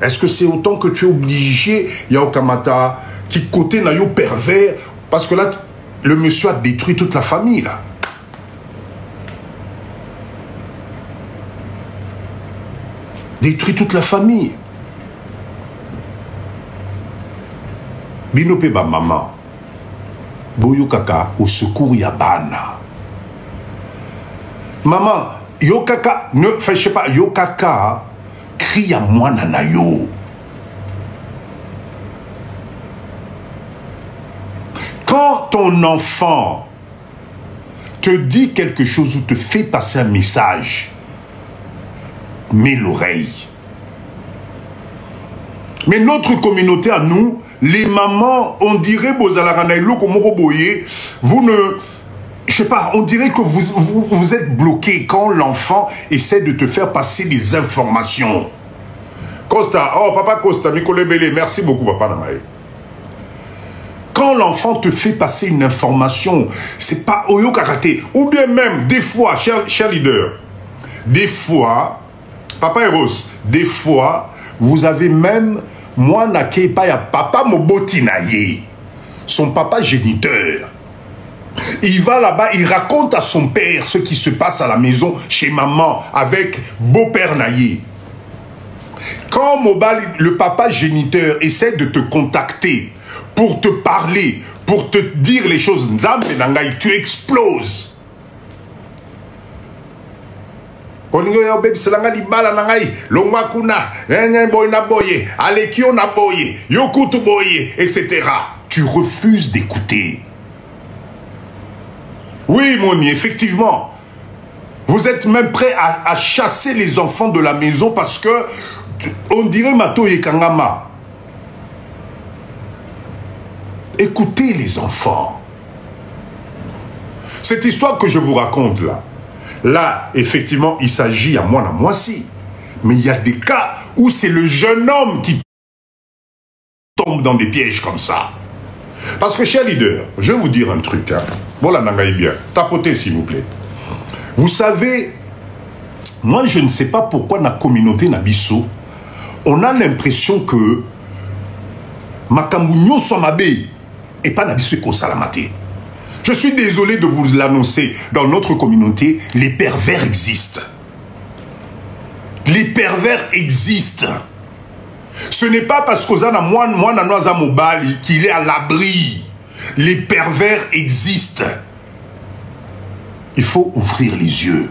Est-ce que c'est autant que tu es obligé, Yaokamata, qui côté n'a eu pervers? Parce que là, le monsieur a détruit toute la famille, là. Détruit toute la famille. Binope ba maman. Boyo kaka au secours ya bana. Maman, yo kaka, ne fais je sais pas, yo kaka, crie à moi nana yo. Quand ton enfant te dit quelque chose ou te fait passer un message, mets l'oreille. Mais notre communauté à nous, les mamans, on dirait, vous ne... Je sais pas, on dirait que vous êtes bloqué quand l'enfant essaie de te faire passer des informations. Costa, oh papa Costa, Mikole Bele, merci beaucoup papa Namae. Quand l'enfant te fait passer une information, c'est pas Oyo Karaté, ou bien même, des fois, cher leader, des fois, papa Eros, des fois, vous avez même, moi Nake Paya, papa Mobotinaye, son papa géniteur. Il va là-bas, il raconte à son père ce qui se passe à la maison chez maman avec beau-père Naye. Quand Mobal, le papa géniteur, essaie de te contacter pour te parler, pour te dire les choses, tu exploses. Etc. Tu refuses d'écouter. Oui, Moni, effectivement. Vous êtes même prêt à chasser les enfants de la maison parce que on dirait Mato et Kangama. Écoutez les enfants. Cette histoire que je vous raconte là, effectivement, il s'agit à moi si. Mais il y a des cas où c'est le jeune homme qui tombe dans des pièges comme ça. Parce que, cher leader, je vais vous dire un truc. Hein. Voilà, Nangaï bien. Tapotez, s'il vous plaît. Vous savez, moi, je ne sais pas pourquoi dans la communauté Nabiso, on a l'impression que Makamounio Somabe et pas Nabiso Kosalamate. Je suis désolé de vous l'annoncer. Dans notre communauté, les pervers existent. Les pervers existent. Ce n'est pas parce qu'on a Mobali qu'il est à l'abri. Les pervers existent. Il faut ouvrir les yeux.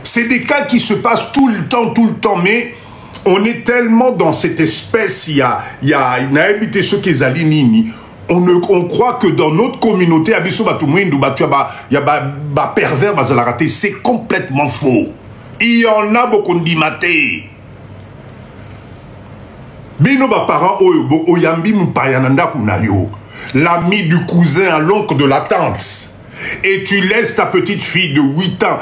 C'est des cas qui se passent tout le temps, mais on est tellement dans cette espèce, il y a habité ceux qui nini. On croit que dans notre communauté, il y a pervers, c'est complètement faux. Il y en a beaucoup de maté. Bino ba parents oyambi mupayananda kunayo, l'ami du cousin à l'oncle de la tante. Et tu laisses ta petite fille de 8 ans.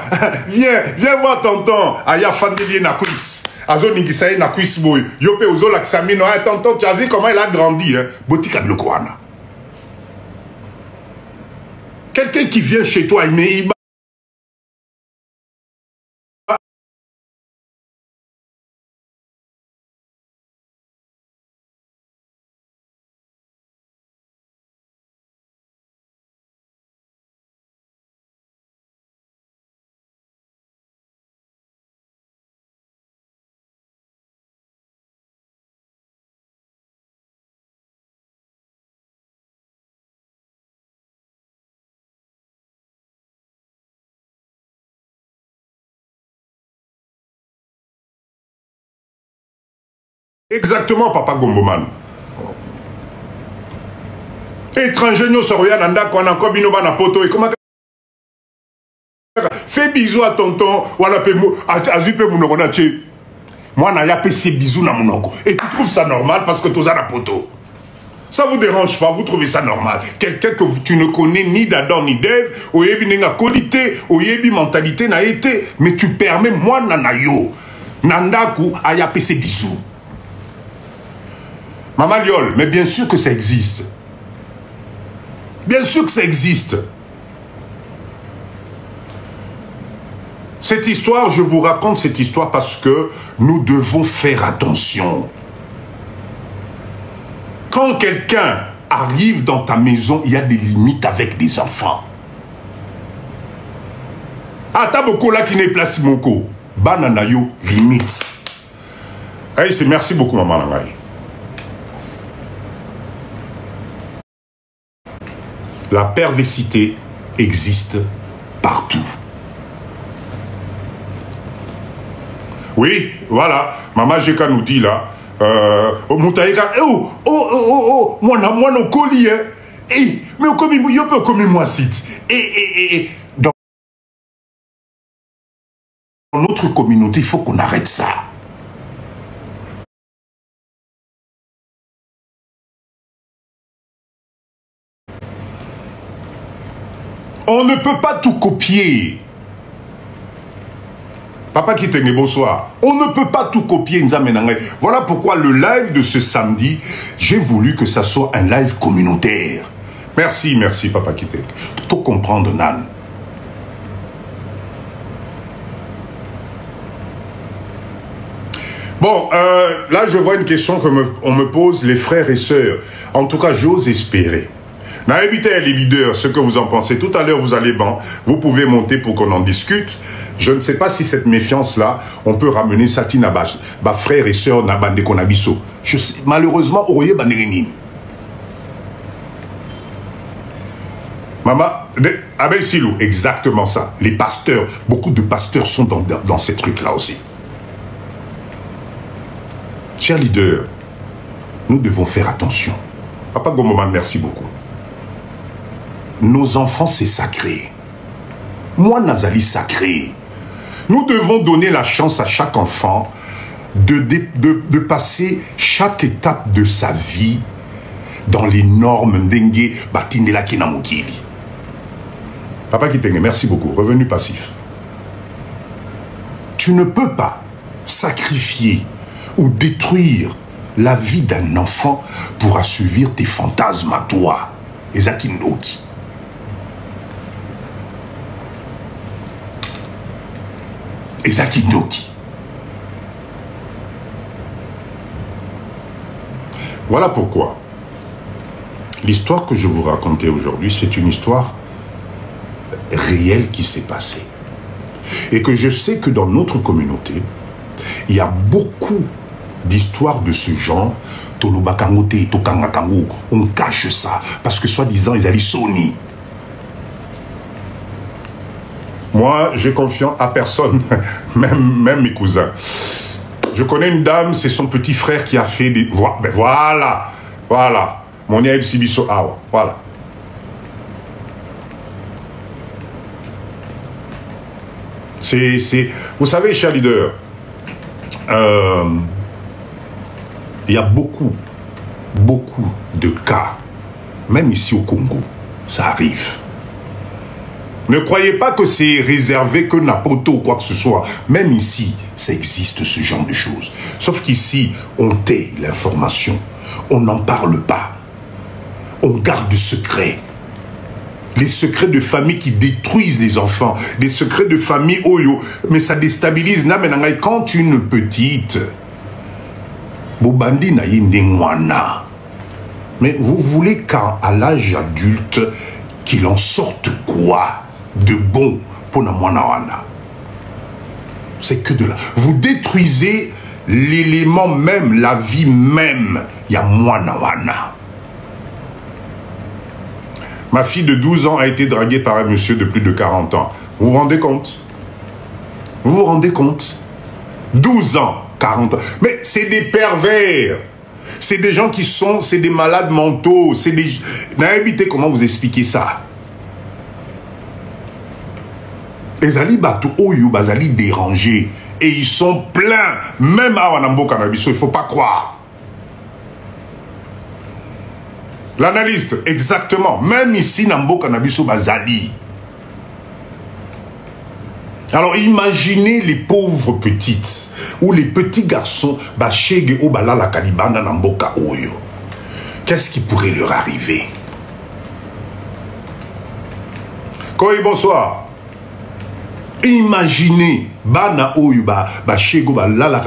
viens voir tonton. Aya fandelier na quiz. Azo ningisaye na quiz boy. Yope ozo laksamino. Tonton, tu as vu comment il a grandi, hein? Botika de l'Okwana. Quelqu'un qui vient chez toi, il exactement, papa Gomboman. Étranger, nous sommes en encore binoba na poto. Et comment fais bisous à tonton. Voilà, azupe mounoronache. Moi, n'a pas ces bisous na mounoko. Et tu trouves ça normal parce que tu as la poto. Ça vous dérange pas, vous trouvez ça normal. Quelqu'un que tu ne connais ni d'Adam ni d'Ève, oyebi n'enga qualité, oyebi mentalité n'a été, mais tu permets moi nanayo. Nandaku ayape ces bisous. Maman Liol, mais bien sûr que ça existe. Bien sûr que ça existe. Cette histoire, je vous raconte cette histoire parce que nous devons faire attention. Quand quelqu'un arrive dans ta maison, il y a des limites avec des enfants. Ah, t'as beaucoup là qui n'est place moko. Bananayo, limite. Hey, merci beaucoup, maman Langaï. La perversité existe partout. Oui, voilà. Maman Jeka nous dit là. Moutaïka, moi non colis, mais comme il peut comme moi site. Dans notre communauté, il faut qu'on arrête ça. On ne peut pas tout copier. Papa Kitenge, bonsoir. On ne peut pas tout copier. Voilà pourquoi le live de ce samedi, j'ai voulu que ça soit un live communautaire. Merci, merci Papa Kitenge. Tout comprendre, Nan. Bon, là je vois une question qu'on me pose, les frères et sœurs. En tout cas, j'ose espérer. N'invitez les leaders, ce que vous en pensez. Tout à l'heure, vous allez, vous pouvez monter pour qu'on en discute. Je ne sais pas si cette méfiance-là, on peut ramener Satina Bash, frères et sœurs, Nabande Konabiso. Malheureusement, Oroye Banerini. Maman, Abel Silou, exactement ça. Les pasteurs, beaucoup de pasteurs sont dans ces trucs-là aussi. Chers leaders, nous devons faire attention. Papa Gomoman, merci beaucoup. Nos enfants, c'est sacré. Moi, Nazali, sacré. Nous devons donner la chance à chaque enfant de passer chaque étape de sa vie dans les normes Ndenge Batindela Kinamokili. Papa Kitenge, merci beaucoup. Revenu passif. Tu ne peux pas sacrifier ou détruire la vie d'un enfant pour assouvir tes fantasmes à toi. Ezaki Ndoki. Ezaki Ndoki. Voilà pourquoi l'histoire que je vous racontais aujourd'hui, c'est une histoire réelle qui s'est passée. Et que je sais que dans notre communauté, il y a beaucoup d'histoires de ce genre. Tolobakangote, Tokangakango, on cache ça parce que soi-disant ils allaient Sony. Moi, j'ai confiance à personne, même mes cousins. Je connais une dame, c'est son petit frère qui a fait des... Ben voilà. Mon Yael Sibiso Awa, voilà. Vous savez, chers leaders, il y a beaucoup de cas, même ici au Congo, ça arrive. Ne croyez pas que c'est réservé que n'importe ou quoi que ce soit. Même ici, ça existe ce genre de choses. Sauf qu'ici, on tait l'information. On n'en parle pas. On garde du secret. Les secrets de famille qui détruisent les enfants. Des secrets de famille, oyo. Mais ça déstabilise. Quand une petite... Bobandi na yindengwana. Mais vous voulez qu'à l'âge adulte, qu'il en sorte quoi de bon pour na mwana. C'est que de là. Vous détruisez l'élément même, la vie même. Ya mwana wana. Ma fille de 12 ans a été draguée par un monsieur de plus de 40 ans. Vous vous rendez compte? Vous vous rendez compte? 12 ans, 40 ans. Mais c'est des pervers. C'est des gens qui sont... C'est des malades mentaux. C'est des... N'habitez comment vous expliquer ça? Ezali Batou Oyo Bazali dérangés. Et ils sont pleins. Même à Wanambo Canabiso, il ne faut pas croire. L'analyste, exactement. Même ici, Nambo Canabiso Bazali. Alors imaginez les pauvres petites ou les petits garçons Bachege Obala la Kalibana Namboka Oyo. Qu'est-ce qui pourrait leur arriver? Koy, bonsoir. Imaginez Bana Oyo Bachege Obala la